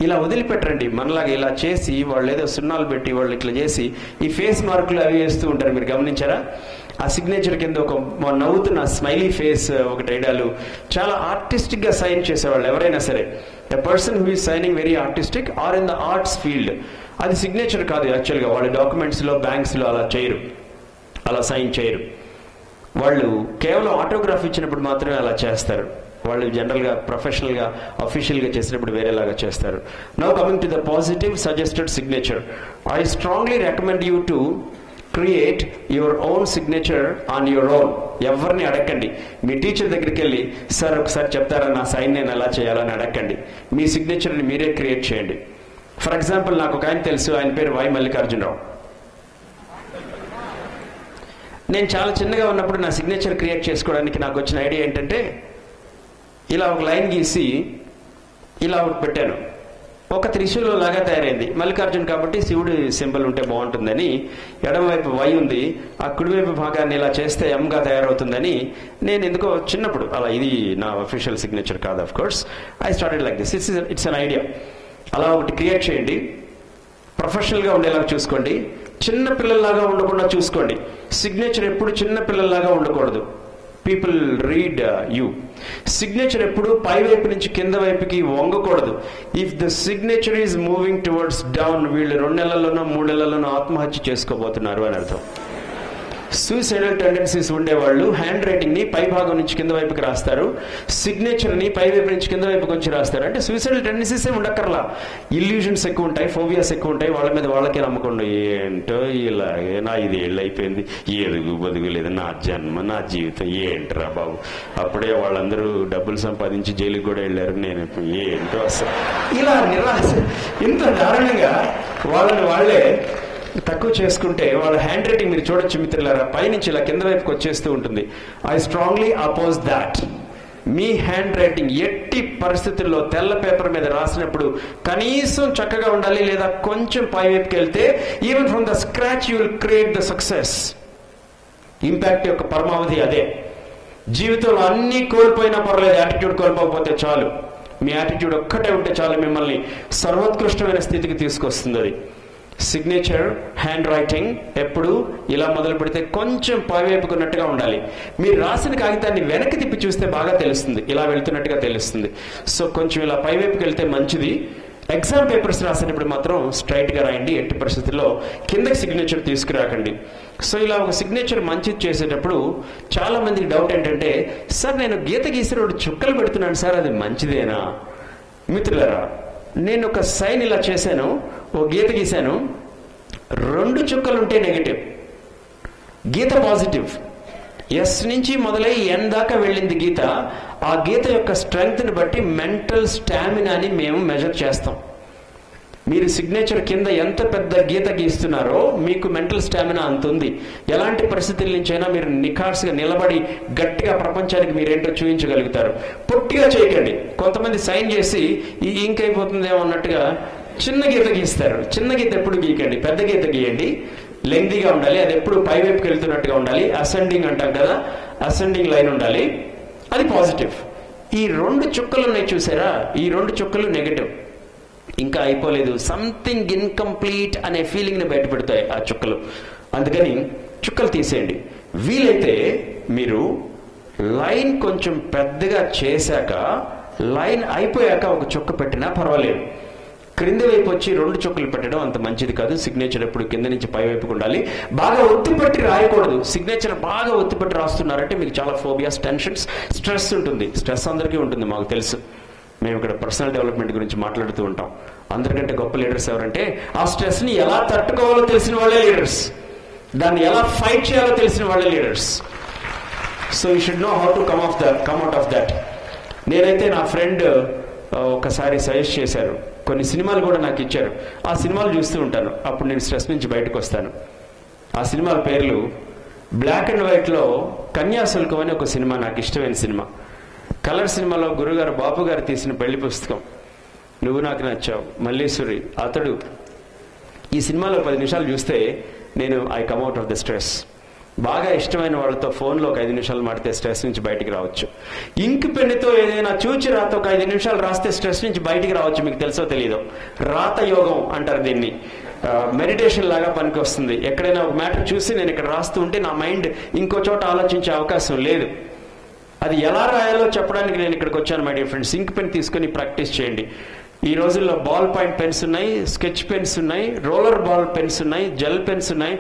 ఇలా వదిలిపెట్టరండి. మనలాగా ఇలా చేసి వాళ్ళు ఏదో సున్నాలు పెట్టి వాళ్ళు ఇట్లా చేసి ఈ ఫేస్ మార్కులు అవి వేస్తూ ఉంటారు. మీరు గమనించారా? ఆ సిగ్నేచర్ కింద ఒక నవ్వుతున్న స్మైలీ ఫేస్ ఒకటి వేయడాలు, చాలా ఆర్టిస్టిక్ గా సైన్ చేసేవాళ్ళు ఎవరైనా సరే. A person who is signing very artistic or in the arts field, అది సిగ్నేచర్ కాదు యాక్చువల్గా. వాళ్ళ డాక్యుమెంట్స్ లో బ్యాంక్స్ లో అలా చేయరు, అలా సైన్ చేయరు. వాళ్ళు కేవలం ఆటోగ్రాఫ్ ఇచ్చినప్పుడు మాత్రమే అలా చేస్తారు. వాళ్ళు జనరల్ గా ప్రొఫెషనల్ గా అఫీషియల్ గా చేసినప్పుడు వేరేలాగా చేస్తారు. Now coming to the positive suggested signature, I strongly recommend you to create your own signature on your own. ఎవరిని అడగండి. మీ టీచర్ దగ్గరికి వెళ్ళి సార్ ఒకసారి చెప్తారా నా సైన్ నేను ఎలా చేయాలని అడగండి. మీ సిగ్నేచర్ని మీరే క్రియేట్ చేయండి. ఫర్ ఎగ్జాంపుల్ నాకు ఒక ఆయన తెలుసు, ఆయన పేరు వై మల్లికార్జునరావు. నేను చాలా చిన్నగా ఉన్నప్పుడు నా సిగ్నేచర్ క్రియేట్ చేసుకోవడానికి నాకు వచ్చిన ఐడియా ఏంటంటే, ఇలా ఒక లైన్ గీసి ఇలా ఒకటి పెట్టాను. ఒక త్రిశూలం లాగా తయారైంది. మల్లికార్జున్ కాబట్టి శివుడి సింబల్ ఉంటే బాగుంటుందని, ఎడమవైపు వై ఉంది, ఆ కుడివైపు భాగాన్ని ఇలా చేస్తే ఎంగా తయారవుతుందని నేను ఎందుకో చిన్నప్పుడు అలా, ఇది నా అఫీషియల్ సిగ్నేచర్ కాదు of course, I started like this. It's an idea. అలా ఒకటి క్రియేట్ చేయండి. ప్రొఫెషనల్గా ఉండేలాగా చూసుకోండి. చిన్న పిల్లల్లాగా ఉండకుండా చూసుకోండి. సిగ్నేచర్ ఎప్పుడు చిన్న పిల్లల్లాగా ఉండకూడదు. People read you. సిగ్నేచర్ ఎప్పుడు పై వైపు నుంచి కింద వైపుకి వంగకూడదు. If the signature is moving towards down, వీళ్ళు 2 నెలల్లోనో 3 నెలల్లోనో ఆత్మహత్య చేసుకోబోతున్నారు అని అర్థం. సూసైడల్ టెండెన్సీస్ ఉండేవాళ్ళు హ్యాండ్ రైటింగ్ ని పై భాగం నుంచి కింద వైపుకి రాస్తారు, సిగ్నేచర్ ని పై వైపు నుంచి కింద వైపుకి వచ్చి రాస్తారు. అంటే సూసైడల్ టెండెన్సీస్ ఉండక్కర్లా, ఇల్యూజన్స్ ఎక్కువ ఉంటాయి, ఫోబియాస్ ఎక్కువ ఉంటాయి, వాళ్ళ మీద వాళ్ళకే నమ్మకుండా ఏంటో ఇలాగే నా 5 ఏళ్ళు అయిపోయింది, ఎదుగు బదుగు లేదు, నా జన్మ నా జీవితం ఏంటరా బాబు. అప్పుడే వాళ్ళందరూ డబ్బులు సంపాదించి జైలుకి కూడా వెళ్ళారు, నేను ఏంటో అసలు ఇలా నిరాశ. ఇంత దారుణంగా వాళ్ళని వాళ్ళే తక్కువ చేసుకుంటే వాళ్ళ హ్యాండ్ రైటింగ్ మీరు చూడొచ్చు మిత్రులారా, పైనుంచి ఇలా కింద వైపుకి వచ్చేస్తూ ఉంటుంది. I strongly oppose that. Me hand writing ఎట్టి పరిస్థితుల్లో తెల్ల పేపర్ మీద రాసినప్పుడు కనీసం చక్కగా ఉండాలి, లేదా కొంచెం పై వైపుకి వెళ్తే even from the scratch you will create the success. Impact యొక్క పరమావధి అదే. జీవితంలో అన్ని కోల్పోయినా పర్లేదు, యాటిట్యూడ్ కోల్పోకపోతే చాలు. మీ యాటిట్యూడ్ ఒక్కటే ఉంటే చాలు, మిమ్మల్ని సర్వోత్కృష్టమైన స్థితికి తీసుకొస్తుంది అది. సిగ్నేచర్ హ్యాండ్ రైటింగ్ ఎప్పుడు ఇలా మొదలు పెడితే కొంచెం పైవైపుకున్నట్టుగా ఉండాలి. మీరు రాసిన కాగితాన్ని వెనక్కి తిప్పి చూస్తే బాగా తెలుస్తుంది, ఇలా వెళ్తున్నట్టుగా తెలుస్తుంది. సో కొంచెం ఇలా పైవైపుకి వెళ్తే మంచిది. ఎగ్జామ్ పేపర్స్ రాసినప్పుడు మాత్రం స్ట్రైట్ గా రాయండి, ఎట్టి పరిస్థితుల్లో కిందకి సిగ్నేచర్ తీసుకురాకండి. సో ఇలా ఒక సిగ్నేచర్ మంచిది చేసేటప్పుడు చాలా మందికి డౌట్ ఏంటంటే, సార్ నేను గీత గీసినప్పుడు చుక్కలు పెడుతున్నాను సార్, అది మంచిదేనా? మిత్రులారా, నేను ఒక సైన్ ఇలా చేశాను, ఓ గీత గీశాను, 2 చుక్కలుంటే నెగటివ్, గీత పాజిటివ్. ఎస్ నుంచి మొదలై ఎన్ దాకా వెళ్ళింది గీత. ఆ గీత యొక్క స్ట్రెంగ్త్ ని బట్టి మెంటల్ స్టామినాని మేము మెజర్ చేస్తాం. మీరు సిగ్నేచర్ కింద ఎంత పెద్ద గీత గీస్తున్నారో మీకు మెంటల్ స్టామినా అంత ఉంది. ఎలాంటి పరిస్థితుల నుంచైనా మీరు నిఖార్సుగా నిలబడి గట్టిగా ప్రపంచానికి మీరేంటో చూపించగలుగుతారు. పొట్టిగా చేయకండి. కొంతమంది సైన్ చేసి ఈ ఇంక్ అయిపోతుందేమో అన్నట్టుగా చిన్న గీత గీస్తారు. చిన్న గీత ఎప్పుడు గీకండి, పెద్ద గీత గీయండి. లెంగ్తీగా ఉండాలి, అది ఎప్పుడు పైవైపుకి వెళ్తున్నట్టుగా ఉండాలి. అసెండింగ్ అంటాం కదా, అసెండింగ్ లైన్ ఉండాలి, అది పాజిటివ్. ఈ 2 చుక్కలు ఉన్నాయి చూసారా, ఈ 2 చుక్కలు నెగటివ్. ఇంకా అయిపోలేదు, సంథింగ్ ఇన్కంప్లీట్ అనే ఫీలింగ్ ని బయటపెడతాయి ఆ చుక్కలు. అందుకని చుక్కలు తీసేయండి. వీలైతే మీరు లైన్ కొంచెం పెద్దగా చేశాక, లైన్ అయిపోయాక ఒక చుక్క పెట్టినా పర్వాలేదు. క్రింది వైపు వచ్చి 2 చుక్కలు పెట్టడం అంత మంచిది కాదు. సిగ్నేచర్ ఎప్పుడు కింద నుంచి పై వైపుకు ఉండాలి. బాగా ఒత్తిపట్టి రాయకూడదు. సిగ్నేచర్ బాగా ఒత్తిపట్టి రాస్తున్నారంటే మీకు చాలా ఫోబియాస్, టెన్షన్స్, స్ట్రెస్ ఉంటుంది. స్ట్రెస్ అందరికీ ఉంటుంది, మాకు తెలుసు. మేము ఇక్కడ పర్సనల్ డెవలప్మెంట్ గురించి మాట్లాడుతూ ఉంటాం. అందరికంటే గొప్ప లీడర్స్ ఎవరంటే ఆ స్ట్రెస్ ని ఎలా తట్టుకోవాలో తెలిసిన వాళ్ళే లీడర్స్, దాన్ని ఎలా ఫైట్ చేయాలో తెలిసిన వాళ్ళే leaders. So you should know how to come out of that. నేనైతే నా ఫ్రెండ్ ఒకసారి సజెస్ట్ చేశారు, కొన్ని సినిమాలు కూడా నాకు ఇచ్చారు. ఆ సినిమాలు చూస్తూ ఉంటాను, అప్పుడు నేను స్ట్రెస్ నుంచి బయటకు వస్తాను. ఆ సినిమాల పేర్లు బ్లాక్ అండ్ వైట్ లో కన్యాశుల్కం అని ఒక సినిమా, నాకు ఇష్టమైన సినిమా. కలర్ సినిమాలో గురుగారు బాపు గారు తీసిన పెళ్లి పుస్తకం, నువ్వు నాకు నచ్చావు, మల్లీశ్వరి, అతడు. ఈ సినిమాలో 10 నిమిషాలు చూస్తే నేను I come out of the stress. బాగా ఇష్టమైన వాళ్ళతో ఫోన్లో ఒక 5 నిమిషాలు మాడితే స్ట్రెస్ నుంచి బయటికి రావచ్చు. ఇంక్ పెన్నుతో ఏదైనా చూచి రాత ఒక 5 నిమిషాలు రాస్తే స్ట్రెస్ నుంచి బయటికి రావచ్చు. మీకు తెలుసో తెలీదో, రాత యోగం అంటారు దీన్ని. మెడిటేషన్ లాగా పనికి వస్తుంది. ఎక్కడైనా ఒక మ్యాటర్ చూసి నేను ఇక్కడ రాస్తూ ఉంటే నా మైండ్ ఇంకో చోట ఆలోచించే అవకాశం లేదు. అది ఎలా రాయాలో చెప్పడానికి నేను ఇక్కడికి వచ్చాను my dear friends. Ink pen తీసుకొని ప్రాక్టీస్ చేయండి. ఈ రోజుల్లో బాల్ పాయింట్ పెన్స్ ఉన్నాయి, స్కెచ్ పెన్స్ ఉన్నాయి, రోలర్ బాల్ పెన్స్ ఉన్నాయి, జెల్ పెన్స్ ఉన్నాయి.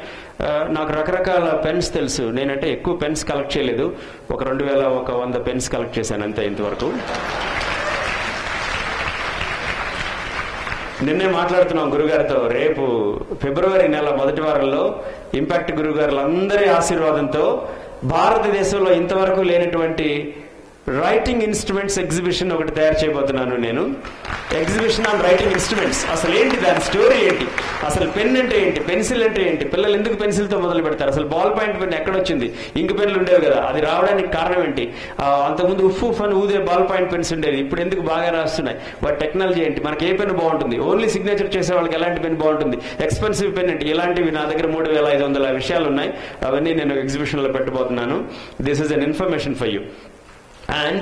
నాకు రకరకాల పెన్స్ తెలుసు. నేనంటే ఎక్కువ పెన్స్ కలెక్ట్ చేయలేదు, ఒక 2100 పెన్స్ కలెక్ట్ చేశాను అంతే ఇంతవరకు. నిన్నే మాట్లాడుతున్నాం గురుగారితో, రేపు ఫిబ్రవరి నెల మొదటి వారంలో ఇంపాక్ట్ గురుగారులందరి ఆశీర్వాదంతో భారతదేశంలో ఇంతవరకు లేనటువంటి రైటింగ్ ఇన్స్ట్రుమెంట్స్ ఎగ్జిబిషన్ ఒకటి తయారు చేయబోతున్నాను నేను. Exhibition on writing instruments. అసలు ఏంటి దాని స్టోరీ ఏంటి, అసలు పెన్ అంటే ఏంటి, పెన్సిల్ అంటే ఏంటి, పిల్లలు ఎందుకు పెన్సిల్తో మొదలు పెడతారు, అసలు బాల్ పాయింట్ పెన్ ఎక్కడొచ్చింది, ఇంక పెన్నులు ఉండేవి కదా, అది రావడానికి కారణం ఏంటి, అంతకుముందు ఉఫ్ అని ఊదే బాల్ పాయింట్ పెన్స్ ఉండేది, ఇప్పుడు ఎందుకు బాగా రాస్తున్నాయి, వాటి టెక్నాలజీ ఏంటి, మనకి ఏ పెన్ బాగుంటుంది, ఓన్లీ సిగ్నేచర్ చేసే వాళ్ళకి ఎలాంటి పెన్ బాగుంటుంది, ఎక్స్పెన్సివ్ పెన్ ఏంటి, ఇలాంటివి నా దగ్గర 3500 విషయాలు ఉన్నాయి. అవన్నీ నేను ఎగ్జిబిషన్లో పెట్టబోతున్నాను. This is an information for you. And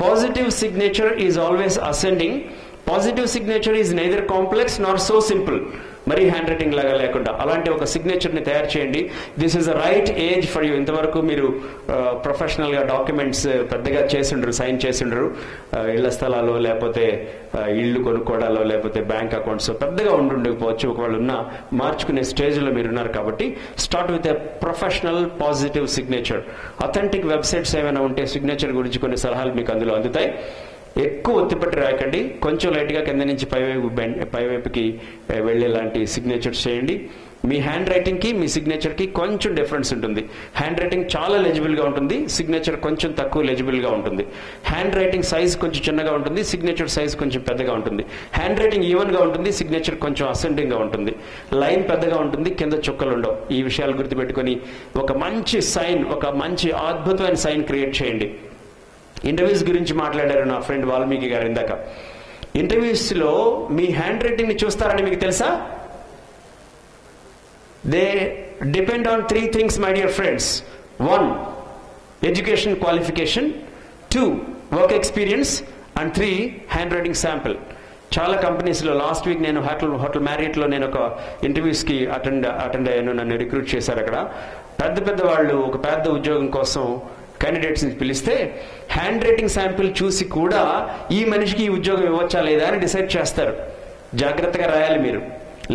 positive signature is always ascending. Positive signature is neither complex nor so simple. మరి హ్యాండ్ రైటింగ్ లాగా లేకుండా అలాంటి ఒక సిగ్నేచర్ని తయారు చేయండి. This is the right age for you. ఇంతవరకు మీరు ప్రొఫెషనల్గా డాక్యుమెంట్స్ పెద్దగా చేసిండ్రు, సైన్ చేసిండ్రు, ఇళ్ల స్థలాలు లేకపోతే ఇళ్ళు కొనుక్కోవడాలో లేకపోతే బ్యాంక్ అకౌంట్స్ పెద్దగా ఉండకపోవచ్చు. ఒకవేళ ఉన్న మార్చుకునే స్టేజ్లో మీరు ఉన్నారు కాబట్టి start with a professional positive signature. Authentic websites ఏమైనా ఉంటే సిగ్నేచర్ గురించి కొన్ని సలహాలు మీకు అందులో అందుతాయి. ఎక్కువ ఒత్తిపట్టి రాయకండి, కొంచెం లైట్గా కింద నుంచి పైవైపుకి వెళ్ళేలాంటి సిగ్నేచర్స్ చేయండి. మీ హ్యాండ్ రైటింగ్కి మీ సిగ్నేచర్కి కొంచెం డిఫరెన్స్ ఉంటుంది. హ్యాండ్ రైటింగ్ చాలా లెజిబుల్గా ఉంటుంది, సిగ్నేచర్ కొంచెం తక్కువ లెజిబుల్గా ఉంటుంది. హ్యాండ్ రైటింగ్ సైజ్ కొంచెం చిన్నగా ఉంటుంది, సిగ్నేచర్ సైజ్ కొంచెం పెద్దగా ఉంటుంది. హ్యాండ్ రైటింగ్ ఈవెన్గా ఉంటుంది, సిగ్నేచర్ కొంచెం అసెండింగ్గా ఉంటుంది. లైన్ పెద్దగా ఉంటుంది, కింద చుక్కలు ఉండవు. ఈ విషయాలు గుర్తుపెట్టుకొని ఒక మంచి సైన్, ఒక మంచి అద్భుతమైన సైన్ క్రియేట్ చేయండి. ఇంటర్వ్యూస్ గురించి మాట్లాడారు నా ఫ్రెండ్ వాల్మీకి గారు ఇందాక. ఇంటర్వ్యూస్లో మీ హ్యాండ్ రైటింగ్ని చూస్తారని మీకు తెలుసా? They depend on 3 things my dear friends. 1 education qualification, 2 work experience, and 3 hand writing sample. చాలా కంపెనీస్లో లాస్ట్ వీక్ నేను హోటల్ మ్యారియట్లో నేను ఒక ఇంటర్వ్యూస్కి అటెండ్ అయ్యాను. నన్ను రిక్రూట్ చేశారు. అక్కడ పెద్ద వాళ్ళు ఒక పెద్ద ఉద్యోగం కోసం క్యాండిడేట్స్ని పిలిస్తే హ్యాండ్ రైటింగ్ శాంపిల్ చూసి కూడా ఈ మనిషికి ఈ ఉద్యోగం ఇవ్వచ్చా లేదా అని డిసైడ్ చేస్తారు. జాగ్రత్తగా రాయాలి మీరు,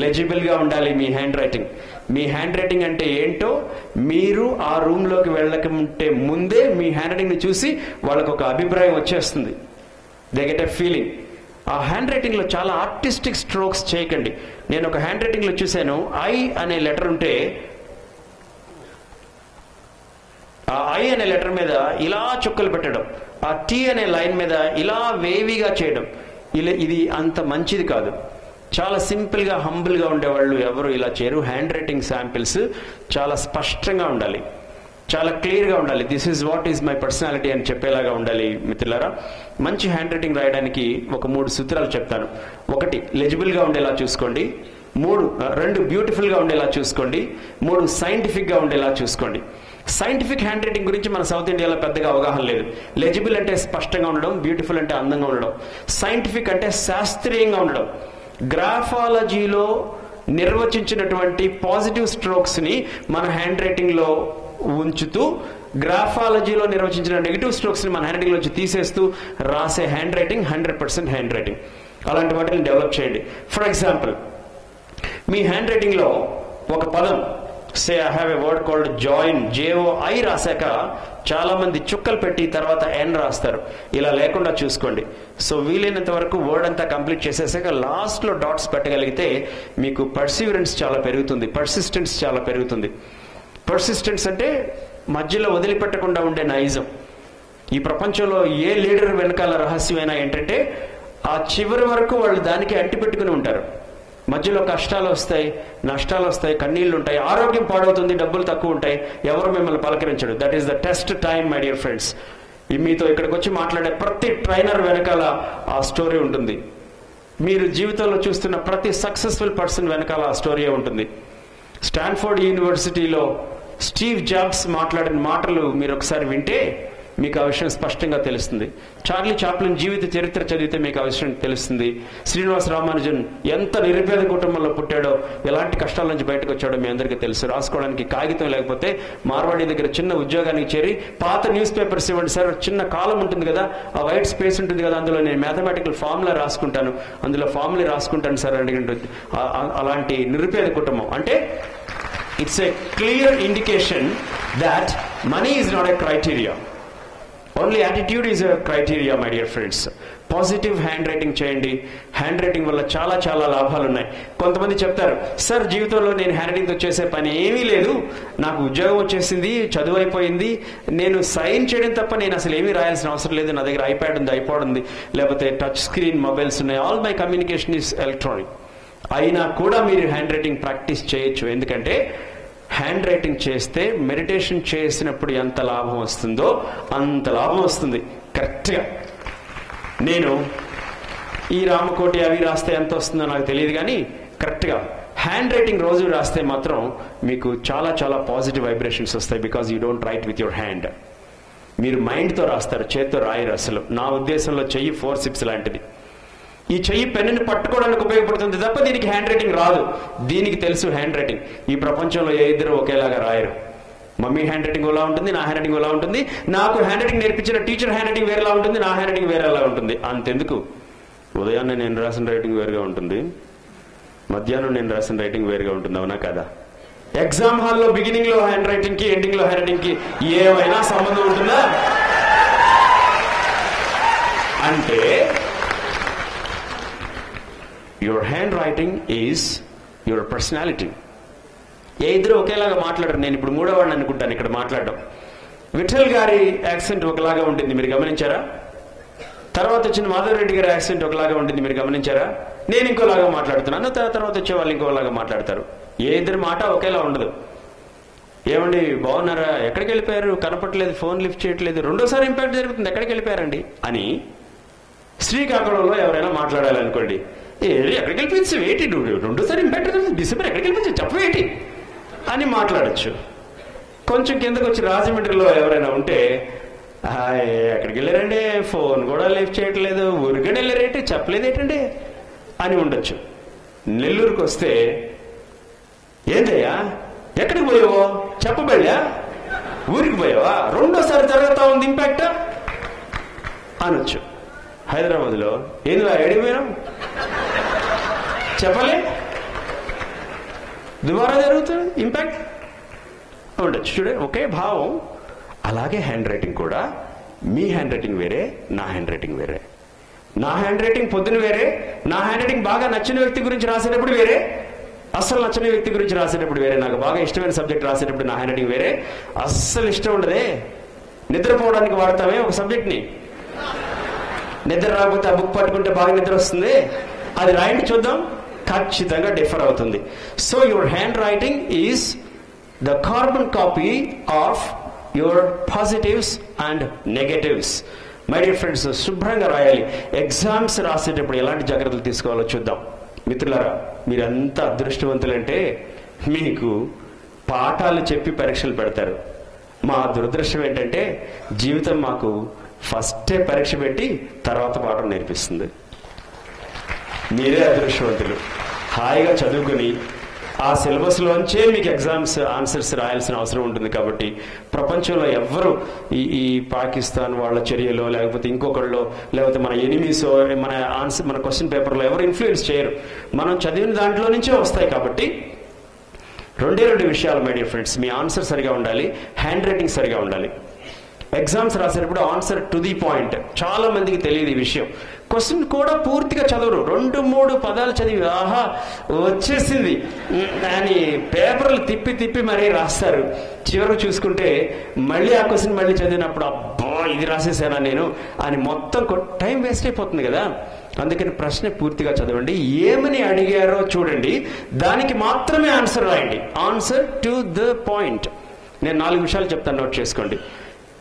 లెజిబుల్గా ఉండాలి మీ హ్యాండ్ రైటింగ్. మీ హ్యాండ్ రైటింగ్ అంటే ఏంటో మీరు ఆ రూమ్లోకి వెళ్ళకముంటే ముందే మీ హ్యాండ్ రైటింగ్ని చూసి వాళ్ళకు ఒక అభిప్రాయం వచ్చేస్తుంది. They get a feeling. ఆ హ్యాండ్ రైటింగ్లో చాలా ఆర్టిస్టిక్ స్ట్రోక్స్ చేయకండి. నేను ఒక హ్యాండ్ రైటింగ్లో చూశాను, ఐ అనే లెటర్ ఉంటే ఆ ఐ అనే లెటర్ మీద ఇలా చుక్కలు పెట్టడం, ఆ టీ అనే లైన్ మీద ఇలా వేవీగా చేయడం, ఇది అంత మంచిది కాదు. చాలా సింపుల్గా హంబుల్గా ఉండేవాళ్ళు ఎవరు ఇలా చేయరు. హ్యాండ్ రైటింగ్ శాంపిల్స్ చాలా స్పష్టంగా ఉండాలి, చాలా క్లియర్గా ఉండాలి. This is what is my personality అని చెప్పేలాగా ఉండాలి. మిత్రులారా, మంచి హ్యాండ్ రైటింగ్ రాయడానికి ఒక 3 సూత్రాలు చెప్తాను. 1 లెజిబుల్గా ఉండేలా చూసుకోండి, 2 బ్యూటిఫుల్గా ఉండేలా చూసుకోండి, 3 సైంటిఫిక్గా ఉండేలా చూసుకోండి. సైంటిఫిక్ హ్యాండ్ రైటింగ్ గురించి మన సౌత్ ఇండియాలో పెద్దగా అవగాహన లేదు. లెజిబుల్ అంటే స్పష్టంగా ఉండడం, బ్యూటిఫుల్ అంటే అందంగా ఉండడం, సైంటిఫిక్ అంటే శాస్త్రీయంగా ఉండడం. గ్రాఫాలజీలో నిర్వచించినటువంటి పాజిటివ్ స్ట్రోక్స్ని మన హ్యాండ్ రైటింగ్లో ఉంచుతూ గ్రాఫాలజీలో నిర్వచించిన నెగిటివ్ స్ట్రోక్స్ని మన హ్యాండ్ రైటింగ్ నుంచి తీసేస్తూ రాసే హ్యాండ్ రైటింగ్ 100% హ్యాండ్ రైటింగ్. అలాంటి వాటిని డెవలప్ చేయండి. ఫర్ ఎగ్జాంపుల్, మీ హ్యాండ్ రైటింగ్లో ఒక పదం, say I have a word called join, JOI రాశాక చాలా మంది చుక్కలు పెట్టి తర్వాత ఎన్ రాస్తారు. ఇలా లేకుండా చూసుకోండి. సో వీలైనంత వరకు వర్డ్ అంతా కంప్లీట్ చేసేసాక లాస్ట్లో డాట్స్ పెట్టగలిగితే మీకు పర్సివరెన్స్ చాలా పెరుగుతుంది, పర్సిస్టెన్స్ చాలా పెరుగుతుంది. పర్సిస్టెన్స్ అంటే మధ్యలో వదిలిపెట్టకుండా ఉండే నైజం. ఈ ప్రపంచంలో ఏ లీడర్ వెనకాల రహస్యమైనా ఏంటంటే ఆ చివరి వరకు వాళ్ళు దానికి అంటిపెట్టుకుని ఉంటారు. మధ్యలో కష్టాలు వస్తాయి, నష్టాలు వస్తాయి, కన్నీళ్లు ఉంటాయి, ఆరోగ్యం పాడవుతుంది, డబ్బులు తక్కువ ఉంటాయి, ఎవరు మిమ్మల్ని పలకరించడు. That is the test time my dear friends. మీతో ఇక్కడికి వచ్చి మాట్లాడే ప్రతి ట్రైనర్ వెనకాల ఆ స్టోరీ ఉంటుంది. మీరు జీవితంలో చూస్తున్న ప్రతి సక్సెస్ఫుల్ పర్సన్ వెనకాల ఆ స్టోరీ ఉంటుంది. స్టాన్ఫోర్డ్ యూనివర్సిటీలో స్టీవ్ జాబ్స్ మాట్లాడిన మాటలు మీరు ఒకసారి వింటే మీకు ఆ విషయం స్పష్టంగా తెలుస్తుంది. చార్లీ చాప్లిన్ జీవిత చరిత్ర చదివితే మీకు ఆ విషయం తెలుస్తుంది. శ్రీనివాస రామానుజన్ ఎంత నిరుపేద కుటుంబంలో పుట్టాడో, ఎలాంటి కష్టాల నుంచి బయటకు వచ్చాడో మీ అందరికీ తెలుసు. రాసుకోవడానికి కాగితం లేకపోతే మార్వాడి దగ్గర చిన్న ఉద్యోగానికి చేరి పాత న్యూస్ పేపర్స్ ఇవ్వండి సార్, చిన్న కాలం ఉంటుంది కదా, ఆ వైట్ స్పేస్ ఉంటుంది కదా, అందులో నేను మ్యాథమెటికల్ ఫార్ములా రాసుకుంటాను, అందులో ఫార్ములా రాసుకుంటాను సార్ అడిగినట్టు. అలాంటి నిరుపేద కుటుంబం అంటే it's a clear indication that money is not a criteria. Only attitude is a criteria, my dear friends. Positive hand writing చేయండి. హ్యాండ్ రైటింగ్ వల్ల చాలా చాలా లాభాలు ఉన్నాయి. కొంతమంది చెప్తారు, సార్ జీవితంలో నేను హ్యాండ్ రైటింగ్తో చేసే పని ఏమీ లేదు, నాకు ఉద్యోగం వచ్చేసింది, చదువు అయిపోయింది, నేను సైన్ చేయడం తప్ప నేను అసలు ఏమీ రాయాల్సిన అవసరం లేదు, నా దగ్గర ఐప్యాడ్ ఉంది, ఐపాడ్ ఉంది, లేకపోతే టచ్ స్క్రీన్ మొబైల్స్ ఉన్నాయి, all my communication is electronic. అయినా కూడా మీరు హ్యాండ్ రైటింగ్ ప్రాక్టీస్ చేయొచ్చు. ఎందుకంటే హ్యాండ్ రైటింగ్ చేస్తే మెడిటేషన్ చేసినప్పుడు ఎంత లాభం వస్తుందో అంత లాభం వస్తుంది. కరెక్ట్గా నేను ఈ రామకోటి అవి రాస్తే ఎంత వస్తుందో నాకు తెలియదు, కానీ కరెక్ట్గా హ్యాండ్ రైటింగ్ రోజు రాస్తే మాత్రం మీకు చాలా చాలా పాజిటివ్ వైబ్రేషన్స్ వస్తాయి. Because you don't write with your hand. మీరు మైండ్తో రాస్తారు, చేత్తో రాయరు. అసలు నా ఉద్దేశంలో చెయ్యి ఫోర్సిప్స్ లాంటిది. ఈ చెయ్యి పెన్నుని పట్టుకోవడానికి ఉపయోగపడుతుంది తప్ప దీనికి హ్యాండ్ రైటింగ్ రాదు. దీనికి తెలుసు హ్యాండ్ రైటింగ్. ఈ ప్రపంచంలో ఏ ఇద్దరు ఒకేలాగా రాయరు. మమ్మీ హ్యాండ్ రైటింగ్ ఎలా ఉంటుంది, నా హ్యాండ్ రైటింగ్ ఎలా ఉంటుంది, నాకు హ్యాండ్ రైటింగ్ నేర్పించిన టీచర్ హ్యాండ్ రైటింగ్ వేరేలా ఉంటుంది, నా హ్యాండ్ రైటింగ్ వేరేలా ఉంటుంది. అంతెందుకు, ఉదయాన్నే నేను రాసిన రైటింగ్ వేరుగా ఉంటుంది, మధ్యాహ్నం నేను రాసిన రైటింగ్ వేరుగా ఉంటుంది. అవునా కదా? ఎగ్జామ్ హాల్లో బిగినింగ్ లో హ్యాండ్ రైటింగ్ కి ఎండింగ్ లో హ్యాండ్ రైటింగ్ కి ఏమైనా సంబంధం ఉంటుందా? అంటే your handwriting is your personality. ఏ ఇద్దరు ఒకేలాగా మాట్లాడరు. నేను ఇప్పుడు మూడో వాడిని అనుకుంటాను ఇక్కడ మాట్లాడడం. విఠల్ గారి యాక్సెంట్ ఒకలాగా ఉంటుంది, మీరు గమనించారా? తర్వాత వచ్చిన మాధవ్ రెడ్డి గారి యాక్సెంట్ ఒకలాగా ఉంటుంది, మీరు గమనించారా? నేను ఇంకోలాగా మాట్లాడుతున్నాను, తర్వాత వచ్చే వాళ్ళు ఇంకోలాగా మాట్లాడతారు. ఏ ఇద్దరి మాట ఒకేలా ఉండదు. ఏమండి బాగున్నారా, ఎక్కడికి వెళ్ళిపోయారు, కనపట్లేదు, ఫోన్ లిఫ్ట్ చేయట్లేదు, రెండోసారి ఇంపాక్ట్ జరుగుతుంది, ఎక్కడికి వెళ్ళిపోయారండి అని శ్రీకాకుళంలో ఎవరైనా మాట్లాడాలనుకోండి, ఎక్కడికి వెళ్ళిపోయింది ఏంటి, రెండోసారి ఇంపాక్ట్ జరుగుతుంది, డిసెంబర్ ఎక్కడికి వెళ్ళిపోయింది చెప్పవేంటి అని మాట్లాడచ్చు. కొంచెం కిందకు వచ్చి రాజమండ్రిలో ఎవరైనా ఉంటే, ఎక్కడికి వెళ్ళారండి, ఫోన్ కూడా లిఫ్ట్ చేయట్లేదు, ఊరికని వెళ్ళారేంటి చెప్పలేదు ఏంటండి అని ఉండొచ్చు. నెల్లూరుకు వస్తే, ఏంటయ్యా ఎక్కడికి పోయావో చెప్పబడియా, ఊరికి పోయావా, రెండోసారి జరుగుతా ఉంది ఇంపాక్ట్ అనొచ్చు. హైదరాబాద్లో ఏంది ఎడిపోయినాం చెప్పలే, దుబారా జరుగుతుంది ఇంపాక్ట్ ఉండొచ్చు. చూడే ఒకే భావం. అలాగే హ్యాండ్ రైటింగ్ కూడా, మీ హ్యాండ్ రైటింగ్ వేరే, నా హ్యాండ్ రైటింగ్ వేరే. నా హ్యాండ్ రైటింగ్ పొద్దున వేరే, నా హ్యాండ్ రైటింగ్ బాగా నచ్చిన వ్యక్తి గురించి రాసేటప్పుడు వేరే, అస్సలు నచ్చని వ్యక్తి గురించి రాసేటప్పుడు వేరే, నాకు బాగా ఇష్టమైన సబ్జెక్ట్ రాసేటప్పుడు నా హ్యాండ్ రైటింగ్ వేరే. అస్సలు ఇష్టం ఉండదే, నిద్రపోవడానికి వాడతామే ఒక సబ్జెక్ట్ని, నిద్ర రాకపోతే ఆ బుక్ పట్టుకుంటే బాగా నిద్ర వస్తుంది, అది రాయండి చూద్దాం, ఖచ్చితంగా డిఫర్ అవుతుంది. So your handwriting is the carbon copy of your positives and negatives. My dear friends, శుభ్రంగా రాయాలి. ఎగ్జామ్స్ రాసేటప్పుడు ఎలాంటి జాగ్రత్తలు తీసుకోవాలో చూద్దాం. మిత్రులారా, మీరంతా అదృష్టవంతులంటే మీకు పాఠాలు చెప్పి పరీక్షలు పెడతారు. మా దురదృష్టం ఏంటంటే జీవితం మాకు ఫస్టే పరీక్ష పెట్టి తర్వాత పాఠం నేర్పిస్తుంది. మీరే అదృష్టవంతులు. హాయిగా చదువుకుని ఆ సిలబస్లోంచే మీకు ఎగ్జామ్స్ ఆన్సర్స్ రాయాల్సిన అవసరం ఉంటుంది. కాబట్టి ప్రపంచంలో ఎవ్వరు ఈ పాకిస్తాన్ వాళ్ళ చర్యలో, లేకపోతే ఇంకొకళ్ళు, లేకపోతే మన ఎనిమీస్ మన క్వశ్చన్ పేపర్లో ఎవరు ఇన్ఫ్లుయెన్స్ చేయరు. మనం చదివిన దాంట్లో నుంచే వస్తాయి. కాబట్టి రెండు విషయాలు my dear friends, me answer సరిగా ఉండాలి, హ్యాండ్ రైటింగ్ సరిగా ఉండాలి. ఎగ్జామ్స్ రాసేటప్పుడు ఆన్సర్ టు ది పాయింట్. చాలా మందికి తెలియదు ఈ విషయం. క్వశ్చన్ కూడా పూర్తిగా చదవరు, 2-3 పదాలు చదివి ఆహా వచ్చేసింది అని పేపర్లు తిప్పి మరీ రాస్తారు. చివరికి చూసుకుంటే మళ్ళీ ఆ క్వశ్చన్ మళ్ళీ చదివినప్పుడు అబ్బా ఇది రాసేసానా నేను అని మొత్తం టైం వేస్ట్ అయిపోతుంది కదా. అందుకని ప్రశ్న పూర్తిగా చదవండి, ఏమని అడిగారో చూడండి, దానికి మాత్రమే ఆన్సర్ రాయండి. Answer to the point. నేను 4 విషయాలు చెప్తాను, నోట్ చేసుకోండి.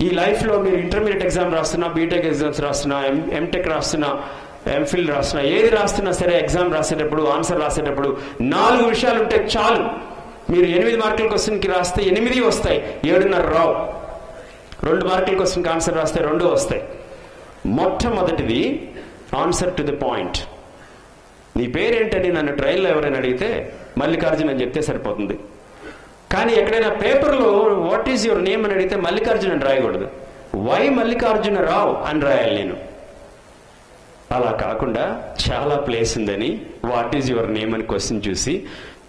ఈ లైఫ్లో మీరు ఇంటర్మీడియట్ ఎగ్జామ్ రాస్తున్నా, బీటెక్ ఎగ్జామ్స్ రాస్తున్నా, ఎంటెక్ రాస్తున్నా, ఎంఫిల్ రాస్తున్నా, ఏది రాస్తున్నా సరే, ఎగ్జామ్ రాసేటప్పుడు, ఆన్సర్ రాసేటప్పుడు 4 విషయాలు ఉంటే చాలు. మీరు 8 మార్కుల క్వశ్చన్కి రాస్తే 8 వస్తాయి, 7.5 రావు. 2 మార్కుల క్వశ్చన్కి ఆన్సర్ రాస్తే 2 వస్తాయి. మొట్టమొదటిది ఆన్సర్ టు ది పాయింట్. నీ పేరేంటని నన్ను ట్రైన్లో ఎవరైనా అడిగితే మల్లికార్జున్ అని చెప్తే సరిపోతుంది. కానీ ఎక్కడైనా పేపర్లో వాట్ ఈజ్ యువర్ నేమ్ అని అడిగితే మల్లికార్జున్ అని రాయకూడదు, వై మల్లికార్జున రావు అని రాయాలి నేను. అలా కాకుండా చాలా ప్లేస్ ఉందని వాట్ ఈజ్ యువర్ నేమ్ అని క్వశ్చన్ చూసి,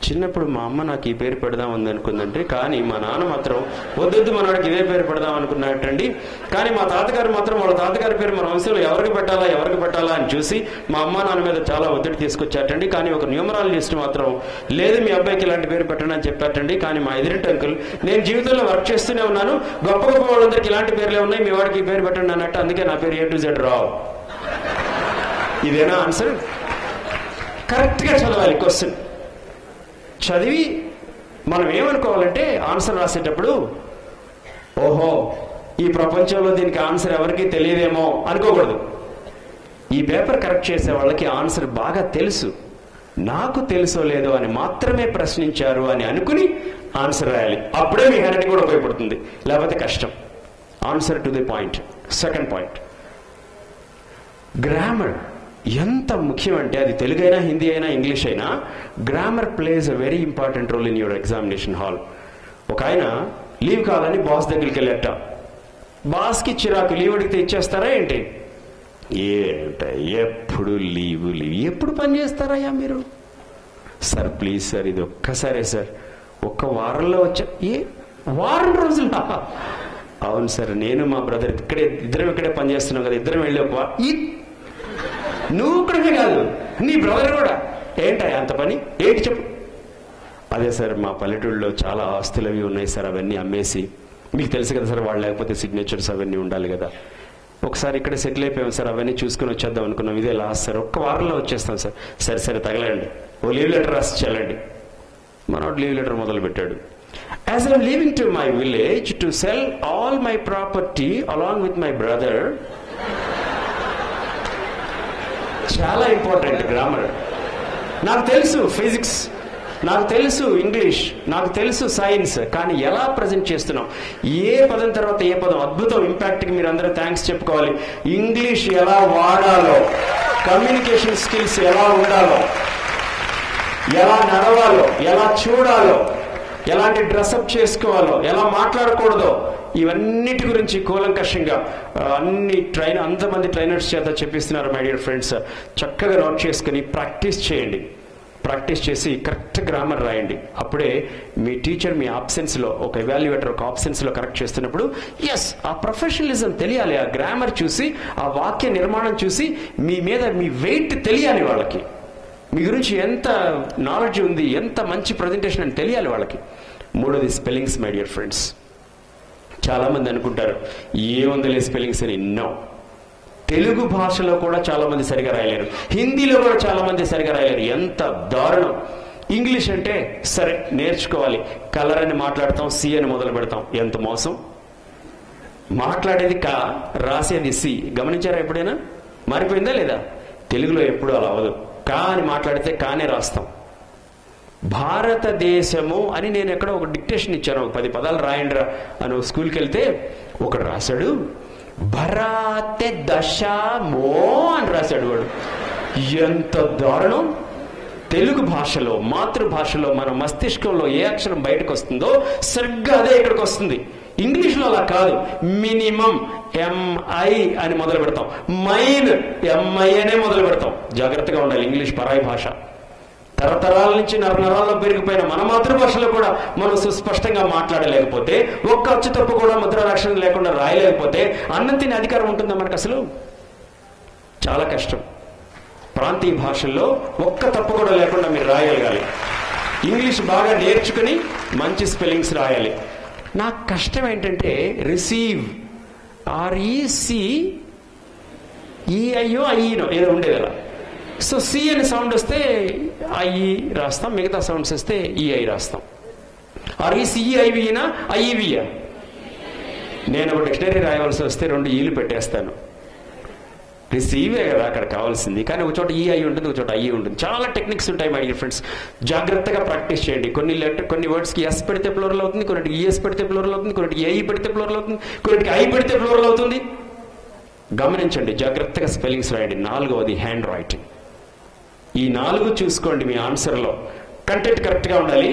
చిన్నప్పుడు మా అమ్మ నాకు ఈ పేరు పెడదాం ఉంది అనుకుందంటే, కానీ మా నాన్న మాత్రం వద్దొద్దు మనవాడికి ఇదే పేరు పెడదాం అనుకున్నట్టండి, కానీ మా తాతగారు మాత్రం వాళ్ళ తాతగారి పేరు మన వంశంలో ఎవరికి పెట్టాలా అని చూసి మా అమ్మ నాన్న మీద చాలా ఒత్తిడి తీసుకొచ్చాటండి. కానీ ఒక న్యూమరాలజిస్ట్ మాత్రం లేదు మీ అబ్బాయికి ఇలాంటి పేరు పెట్టండి అని చెప్పాటండి. కానీ మా ఎదురింటి అంకుల్ నేను జీవితంలో వర్క్ చేస్తూనే ఉన్నాను, గొప్ప గొప్ప వాళ్ళందరికీ ఇలాంటి పేర్లే ఉన్నాయి, మీ వాడికి ఈ పేరు పెట్టండి అన్నట్టు, అందుకే నా పేరు A to Z రావు. ఇదేనా ఆన్సర్? కరెక్ట్గా చదవాలి క్వశ్చన్. చదివి మనం ఏమనుకోవాలంటే ఆన్సర్ రాసేటప్పుడు, ఓహో ఈ ప్రపంచంలో దీనికి ఆన్సర్ ఎవరికి తెలియదేమో అనుకోకూడదు. ఈ పేపర్ కరెక్ట్ చేసే వాళ్ళకి ఆన్సర్ బాగా తెలుసు, నాకు తెలుసో లేదో అని మాత్రమే ప్రశ్నించారు అని అనుకుని ఆన్సర్ రాయాలి. అప్పుడే మీ హ్యాండ్ కూడా ఉపయోగపడుతుంది, లేకపోతే కష్టం. Answer to the point. Second point, grammar ఎంత ముఖ్యం అంటే, అది తెలుగు అయినా హిందీ అయినా ఇంగ్లీష్ అయినా, grammar plays a very important role in your examination hall. ఒక ఆయన లీవ్ కావాలని బాస్ దగ్గరికి వెళ్ళట. బాస్కి చిరాకు, లీవ్ అడిగితే ఇచ్చేస్తారా ఏంటి? ఎప్పుడు లీవ్ ఎప్పుడు పని చేస్తారయ్యా మీరు? సార్ ప్లీజ్ సార్ ఇది ఒక్కసారే సార్, ఒక్క వారంలో వచ్చా. వారం రోజులా? అవును సార్, నేను మా బ్రదర్ ఇద్దరే పని చేస్తున్నాం కదా, ఇద్దరం వెళ్ళి నువ్వు ఇక్కడే కాదు నీ బ్రదర్ కూడా. ఏంటయ్యా అంత పని ఏంటి చెప్పు? అదే సార్ మా పల్లెటూళ్ళలో చాలా ఆస్తులు అవి ఉన్నాయి సార్, అవన్నీ అమ్మేసి, మీకు తెలుసు కదా సార్ వాళ్ళు లేకపోతే సిగ్నేచర్స్ అవన్నీ ఉండాలి కదా, ఒకసారి ఇక్కడ సెటిల్ అయిపోయాం సార్, అవన్నీ చూసుకుని వచ్చేద్దాం అనుకున్నాం, ఇదే లాస్ట్ సార్, ఒక్క వారంలో వచ్చేస్తాం సార్. సరే తగలండి, ఓ లీవ్ లెటర్ రాసి చెల్లండి. మనోడు లీవ్ లెటర్ మొదలు పెట్టాడు. As I am leaving to my village to sell all my property along with my brother. చాలా ఇంపార్టెంట్ గ్రామర్. నాకు తెలుసు ఫిజిక్స్, నాకు తెలుసు ఇంగ్లీష్, నాకు తెలుసు సైన్స్, కానీ ఎలా ప్రజెంట్ చేస్తున్నాం, ఏ పదం తర్వాత ఏ పదం, అద్భుతం. ఇంపాక్ట్కి మీరు అందరూ థ్యాంక్స్ చెప్పుకోవాలి. ఇంగ్లీష్ ఎలా వాడాలో, కమ్యూనికేషన్ స్కిల్స్ ఎలా ఉండాలో, ఎలా నడవాలో, ఎలా చూడాలో, ఎలాంటి డ్రెస్అప్ చేసుకోవాలో, ఎలా మాట్లాడకూడదో, ఇవన్నిటి గురించి కూలంకషంగా అంతమంది ట్రైనర్స్ చేత చెప్పిస్తున్నారు. మై డియర్ ఫ్రెండ్స్, చక్కగా నోట్ చేసుకుని ప్రాక్టీస్ చేయండి. ప్రాక్టీస్ చేసి కరెక్ట్ గ్రామర్ రాయండి. అప్పుడే మీ టీచర్ మీ ఆబ్సెన్స్లో, ఒక ఎవాల్యుయేటర్ ఒక ఆబ్సెన్స్లో కరెక్ట్ చేస్తున్నప్పుడు ఎస్ ఆ ప్రొఫెషనలిజం తెలియాలి, ఆ గ్రామర్ చూసి, ఆ వాక్య నిర్మాణం చూసి మీ మీద మీ వెయిట్ తెలియాలి వాళ్ళకి, మీ గురించి ఎంత నాలెడ్జ్ ఉంది, ఎంత మంచి ప్రజెంటేషన్ అని తెలియాలి వాళ్ళకి. మూడోది స్పెల్లింగ్స్. మై డియర్ ఫ్రెండ్స్, చాలా మంది అనుకుంటారు ఏముందలే స్పెల్లింగ్స్ అని. నో, తెలుగు భాషలో కూడా చాలా మంది సరిగా రాయలేరు, హిందీలో కూడా చాలా మంది సరిగా రాయలేరు. ఎంత దారుణం. ఇంగ్లీష్ అంటే సరే నేర్చుకోవాలి, కలర్ అని మాట్లాడతాం, సి అని మొదలు పెడతాం. ఎంత మోసం. మాట్లాడేది కా, రాసేది సి. గమనించారా ఎప్పుడైనా? మారిపోయిందా లేదా? తెలుగులో ఎప్పుడు అలా అవ్వదు. కా అని మాట్లాడితే కానే రాస్తాం. భారతదేశము అని నేను ఎక్కడ ఒక డిక్టేషన్ ఇచ్చాను, ఒక 10 పదాలు రాయండిరా అని స్కూల్కి వెళ్తే ఒకడు రాశాడు భరాతే దశమో అని రాశాడు వాడు. ఎంత దారుణం. తెలుగు భాషలో, మాతృభాషలో, మన మస్తిష్కంలో ఏ అక్షరం బయటకు వస్తుందో సరిగ్గా అదే ఇక్కడికి వస్తుంది. ఇంగ్లీష్లో అలా కాదు. మినిమం ఎంఐ అని మొదలు పెడతాం, మైన్ ఎంఐ అనే మొదలు పెడతాం. జాగ్రత్తగా ఉండాలి. ఇంగ్లీష్ పరాయి భాష. తరతరాల నుంచి నరనరాల్లో పెరిగిపోయిన మన మాతృభాషలో కూడా మనం సుస్పష్టంగా మాట్లాడలేకపోతే, ఒక్క అచ్చు తప్పు కూడా ముద్రాక్షరం లేకుండా రాయలేకపోతే అన్నం తినే అధికారం ఉంటుందా మనకు? అసలు చాలా కష్టం. ప్రాంతీయ భాషల్లో ఒక్క తప్పు కూడా లేకుండా మీరు రాయగలగాలి. ఇంగ్లీష్ బాగా నేర్చుకుని మంచి స్పెల్లింగ్స్ రాయాలి. నాకు కష్టం ఏంటంటే రిసీవ్, ఆర్ఈసి, ఈఐఓ ఐఈనో ఏదో ఉండేది అలా. సో సి అని సౌండ్ వస్తే ఐఈ రాస్తాం, మిగతా సౌండ్స్ వస్తే ఈఐ రాస్తాం. ఆర్ఈసిఈఐవినా ఐఈవియా? నేను ఒక డిక్షనరీ రాయవలసి వస్తే 2 ఈలు పెట్టేస్తాను. రిసీవే కదా అక్కడ కావాల్సింది. కానీ ఒక చోట ఈ అయి ఉంటుంది, ఒక చోట ఐ ఉంటుంది. చాలా టెక్నిక్స్ ఉంటాయి మై డియర్ ఫ్రెండ్స్. జాగ్రత్తగా ప్రాక్టీస్ చేయండి. కొన్ని వర్డ్స్కి ఎస్ పెడితే ప్లూరల్ అవుతుంది, కొన్నిటికి ఈఎస్ పెడితే ప్లూరల్ అవుతుంది, కొన్నిటికి ఏఈ పెడితే ప్లూరల్ అవుతుంది, కొన్నిటికి ఐ పెడితే ప్లూరల్ అవుతుంది. గమనించండి, జాగ్రత్తగా స్పెల్లింగ్స్ రాయండి. 4వది హ్యాండ్ రైటింగ్. ఈ 4 చూసుకోండి మీ ఆన్సర్లో. కంటెంట్ కరెక్ట్గా ఉండాలి,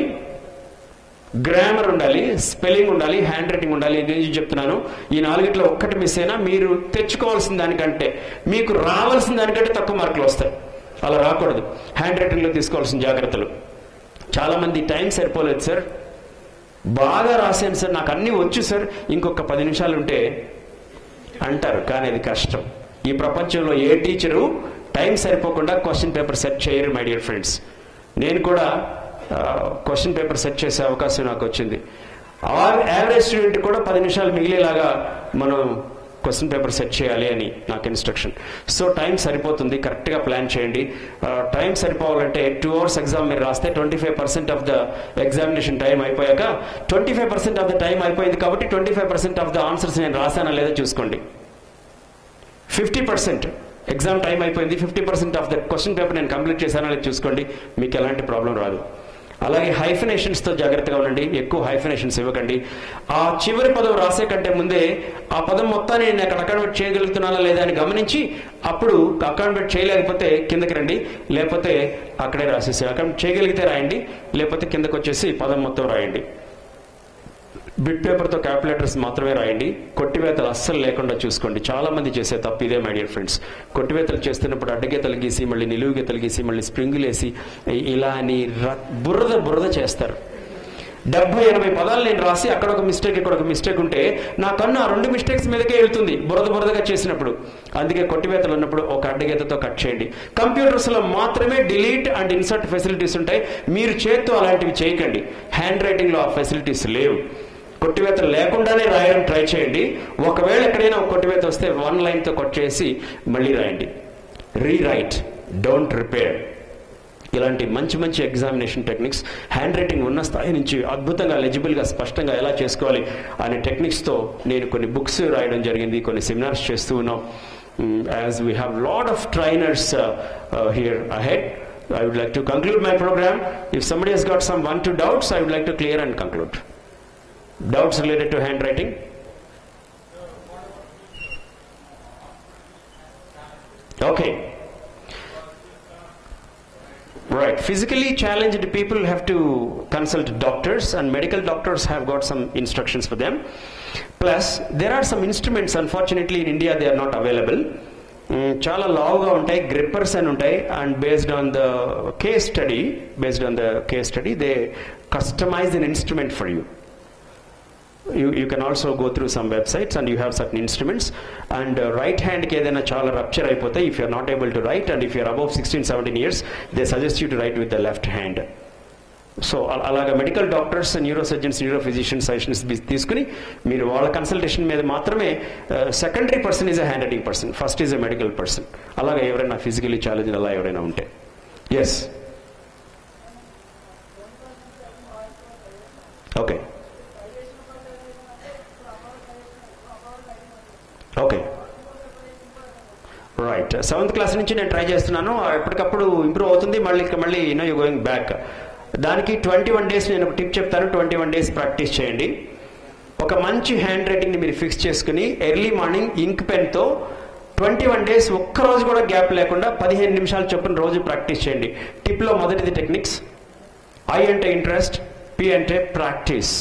గ్రామర్ ఉండాలి, స్పెల్లింగ్ ఉండాలి, హ్యాండ్ రైటింగ్ ఉండాలి. నేను చెప్తున్నాను, ఈ 4 ఒక్కటి మిస్ అయినా మీరు తెచ్చుకోవాల్సిన దానికంటే, మీకు రావాల్సిన దానికంటే తక్కువ మార్కులు వస్తాయి. అలా రాకూడదు. హ్యాండ్ రైటింగ్లో తీసుకోవాల్సిన జాగ్రత్తలు. చాలామంది టైం సరిపోలేదు సార్, బాగా రాశాను సార్, నాకు అన్నీ వచ్చు సార్, ఇంకొక 10 నిమిషాలు ఉంటే అంటారు. కానీ అది కష్టం. ఈ ప్రపంచంలో ఏ టీచరు టైం సరిపోకుండా క్వశ్చన్ పేపర్ సెట్ చేయరు మై డియర్ ఫ్రెండ్స్. నేను కూడా క్వశ్చన్ పేపర్ సెట్ చేసే అవకాశం నాకు వచ్చింది. యావరేజ్ స్టూడెంట్ కూడా 10 నిమిషాలు మిగిలేలాగా మనం క్వశ్చన్ పేపర్ సెట్ చేయాలి అని నాకు ఇన్స్ట్రక్షన్. సో టైం సరిపోతుంది, కరెక్ట్గా ప్లాన్ చేయండి. టైం సరిపోవాలంటే 2 hours ఎగ్జామ్ మీరు రాస్తే 25% ఆఫ్ ద ఎగ్జామినేషన్ టైం అయిపోయాక 25% ఆఫ్ ద టైం అయిపోయింది కాబట్టి 25% ఆఫ్ ద ఆన్సర్స్ నేను రాసానా లేదా చూసుకోండి. 50% ఎగ్జామ్ టైం అయిపోయింది, 50% ఆఫ్ ద క్వశ్చన్ పేపర్ నేను కంప్లీట్ చేశానా లేదా చూసుకోండి. మీకు ఎలాంటి ప్రాబ్లం రాదు. అలాగే హైఫినేషన్స్తో జాగ్రత్తగా ఉండండి. ఎక్కువ హైఫినేషన్స్ ఇవ్వకండి. ఆ చివరి పదం రాసే కంటే ముందే ఆ పదం మొత్తాన్ని నేను అక్కడ అకామిడేట్ చేయగలుగుతున్నానా లేదా అని గమనించి, అప్పుడు అకామిడేట్ చేయలేకపోతే కిందకి రండి, లేకపోతే అక్కడే రాసేసి. అకామిడేట్ చేయగలిగితే రాయండి, లేకపోతే కిందకు వచ్చేసి పదం మొత్తం రాయండి. బిట్ పేపర్తో క్యాల్కులేటర్స్ మాత్రమే రాయండి. కొట్టివేతలు అస్సలు లేకుండా చూసుకోండి. చాలా మంది చేసే తప్పు ఇదే మై డియర్ ఫ్రెండ్స్. కొట్టివేతలు చేస్తున్నప్పుడు అడ్డగీతలు గీసి, మళ్ళీ నిలువు గీతలు గీసి, మళ్ళీ స్ప్రింగులు వేసి, ఇలా అని బురద చేస్తారు. 70-80 పదాలు నేను రాసి అక్కడ ఒక మిస్టేక్, ఇక్కడ ఒక మిస్టేక్ ఉంటే నా కన్ను ఆ 2 మిస్టేక్స్ మీదకే వెళ్తుంది బురదగా చేసినప్పుడు. అందుకే కొట్టివేతలు ఉన్నప్పుడు ఒక అడ్డగీతతో కట్ చేయండి. కంప్యూటర్స్లో మాత్రమే డిలీట్ అండ్ ఇన్సర్ట్ ఫెసిలిటీస్ ఉంటాయి. మీరు చేత్తో అలాంటివి చేయకండి. హ్యాండ్ రైటింగ్లో ఆ ఫెసిలిటీస్ లేవు. కొట్టివేతలు లేకుండానే రాయడం ట్రై చేయండి. ఒకవేళ ఎక్కడైనా ఒక కొట్టివేత వస్తే 1 లైన్తో కట్ చేసి మళ్ళీ రాయండి. Rewrite, don't repair. ఇలాంటి మంచి ఎగ్జామినేషన్ టెక్నిక్స్ హ్యాండ్ రైటింగ్ ఉన్న స్థాయి నుంచి అద్భుతంగా లెజిబుల్గా స్పష్టంగా ఎలా చేసుకోవాలి అనే టెక్నిక్స్తో నేను కొన్ని బుక్స్ రాయడం జరిగింది, కొన్ని సెమినార్స్ చేస్తూ ఉన్నాం. As we have lot of trainers here ahead, I would like to conclude my program. If somebody has got some 1-2 doubts, I would like to clear and conclude. Doubts related to handwriting? Okay. Right. Physically challenged people have to consult doctors, and medical doctors have got some instructions for them. Plus, there are some instruments, unfortunately in India they are not available. చాలా లావుగా ఉంటాయి, grippers అని ఉంటాయి. And based on the case study they customise an instrument for you. You can also go through some websites and you have certain instruments. And right hand ki edaina chaala rupture అయిపోతాయి if you are not able to write, and if you are above 16-17 years they suggest you to write with the left hand. So అలాగా medical doctors, neurosurgeons, neurophysicians suggestions తీసుకుని మీరు వాళ్ళ consultation మీద మాత్రమే. Secondary person is a handwriting person, first is a medical person. అలాగా ఎవరైనా physically challenge అలా ఎవరైనా ఉంటే. Yes, okay okay right. 7th class నుంచి నేను ట్రై చేస్తున్నాను. ఎప్పటికప్పుడు ఇంప్రూవ్ అవుతుంది. మళ్ళీ యూ గోయింగ్ బ్యాక్. దానికి 21 days నేను ఒక టిప్ చెప్తాను. 21 days ప్రాక్టీస్ చేయండి. ఒక మంచి హ్యాండ్ రైటింగ్ని మీరు ఫిక్స్ చేసుకుని ఎర్లీ మార్నింగ్ ఇంక్ పెన్తో 21 days ఒక్కరోజు కూడా గ్యాప్ లేకుండా 15 నిమిషాలు చొప్పున రోజు ప్రాక్టీస్ చేయండి. టిప్లో మొదటిది టెక్నిక్స్. ఐ అంటే ఇంట్రెస్ట్, పి అంటే ప్రాక్టీస్.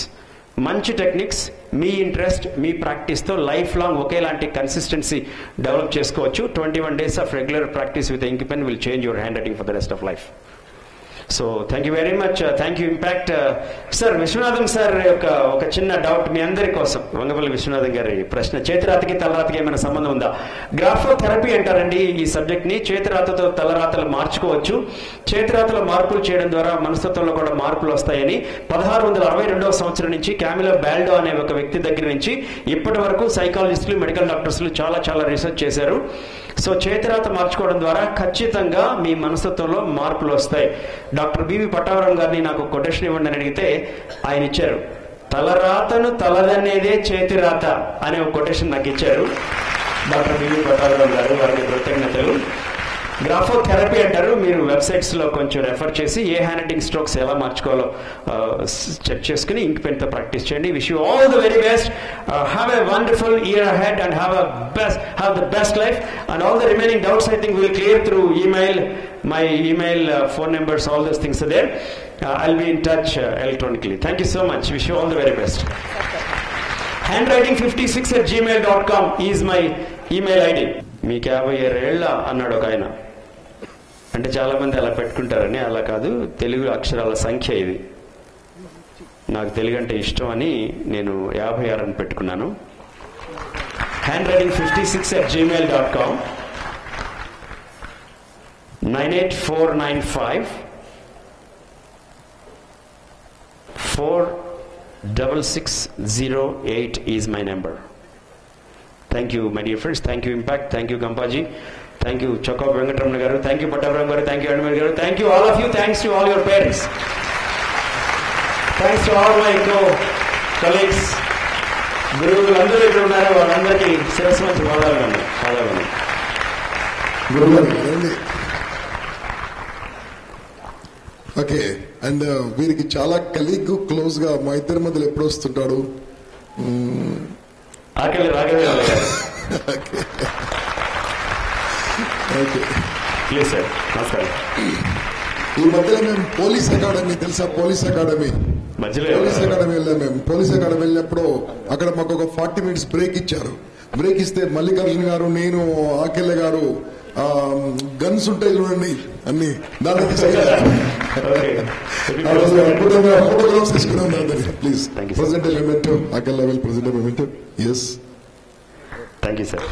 మంచి టెక్నిక్స్, మీ ఇంట్రెస్ట్, మీ ప్రాక్టీస్తో లైఫ్ లాంగ్ ఒకేలాంటి కన్సిస్టెన్సీ డెవలప్ చేసుకోవచ్చు. 21 days of regular practice with ink pen will change your handwriting for the rest of life. So thank you very much. Thank you impact. Sir, Viswanatham sir యొక్క ఒక చిన్న doubt మీ అందరి కోసం. వంగపల్లి విశ్వనాథం గారి ప్రశ్న, చేతిరాతకి తలరాతకి ఏమైనా సంబంధం ఉందా? గ్రాఫోథెరపీ అంటారండి ఈ సబ్జెక్ట్ని. చేతిరాతతో తలరాతలు మార్చుకోవచ్చు. చేతిరాతలో మార్పులు చేయడం ద్వారా మనస్తత్వంలో కూడా మార్పులు వస్తాయని 1662వ సంవత్సరం నుంచి క్యామిలో బాల్డో అనే ఒక వ్యక్తి దగ్గర నుంచి ఇప్పటి వరకు సైకాలజిస్టులు, మెడికల్ డాక్టర్స్లు చాలా రీసెర్చ్ చేశారు. సో చేతిరాత మార్చుకోవడం ద్వారా ఖచ్చితంగా మీ మనస్తత్వంలో మార్పులు వస్తాయి. డాక్టర్ బివి పట్టావరం గారిని నాకు కొటేషన్ ఇవ్వండి అని అడిగితే ఆయన ఇచ్చారు. తలరాతను తలదనేదే చేతిరాత అనే ఒక కొటేషన్ నాకు ఇచ్చారు. డాక్టర్ బివి పట్టాభిరామ్ గారు, వారికి కృతజ్ఞతలు. గ్రాఫోథెరపీ అంటారు, మీరు వెబ్సైట్స్ లో కొంచెం రెఫర్ చేసి ఏ హ్యాండ్ రైటింగ్ స్ట్రోక్స్ ఎలా మార్చుకోవాలో చెక్ చేసుకుని ఇంక్ పెన్ తో ప్రాక్టీస్ చేయండి. Wish you all the very best. Have a wonderful year ahead and have the best life. And all the remaining doubts I think will clear through email. My email, phone numbers, all those things are there. I'll be in touch electronically. Thank you so much. Wish you all the very best. handwriting56@gmail.com is my email ID. మీకు 50 ఏళ్ళ అన్నాడు ఒక ఆయన. అంటే చాలా మంది అలా పెట్టుకుంటారని, అలా కాదు, తెలుగు అక్షరాల సంఖ్య ఇది. నాకు తెలుగు అంటే ఇష్టం అని నేను 56 అని పెట్టుకున్నాను. handwriting56@gmail.com 98495 46608 is my number. Thank you, my dear friends. Thank you, Impact. Thank you, Gampaji. Thank you, Chokka Venkatramana garu. Thank you, Pattaviram garu. Thank you, Anumar garu. Thank you, all of you. Thanks to all your parents. Thanks to all my colleagues. గురువులందరూ ఇక్కడ ఉన్నారు, వాళ్ళందరికీ శిరస్సు మంచి పాదాలు. గురుగారు okay. And వీరికి చాలా colleague close గా మా ఇద్దరి మధ్యలో ఎప్పుడు వస్తుంటాడు. ఆకలి రాఘవేంద్ర గారు. ఓకే ప్లీజ్ సార్, నమస్కారం. ఈ మధ్యలో మేము పోలీస్ అకాడమీ, తెలుసా పోలీస్ అకాడమీ, పోలీస్ అకాడమీ వెళ్ళాం. మేము పోలీస్ అకాడమీ వెళ్ళినప్పుడు అక్కడ మాకు ఒక 40 minutes బ్రేక్ ఇచ్చారు. బ్రేక్ ఇస్తే మల్లికార్జున గారు, నేను, ఆకెళ్ళ గారు గన్స్ ఉంటాయి చూడండి అన్ని, దానికి ఫోటోగ్రాఫ్స్ తీసుకున్నాం దాన్ని. ప్లీజ్ ప్రెసెంట్ ఎలిమెంట్, ఆకెళ్ళ level present element. Yes, thank you sir.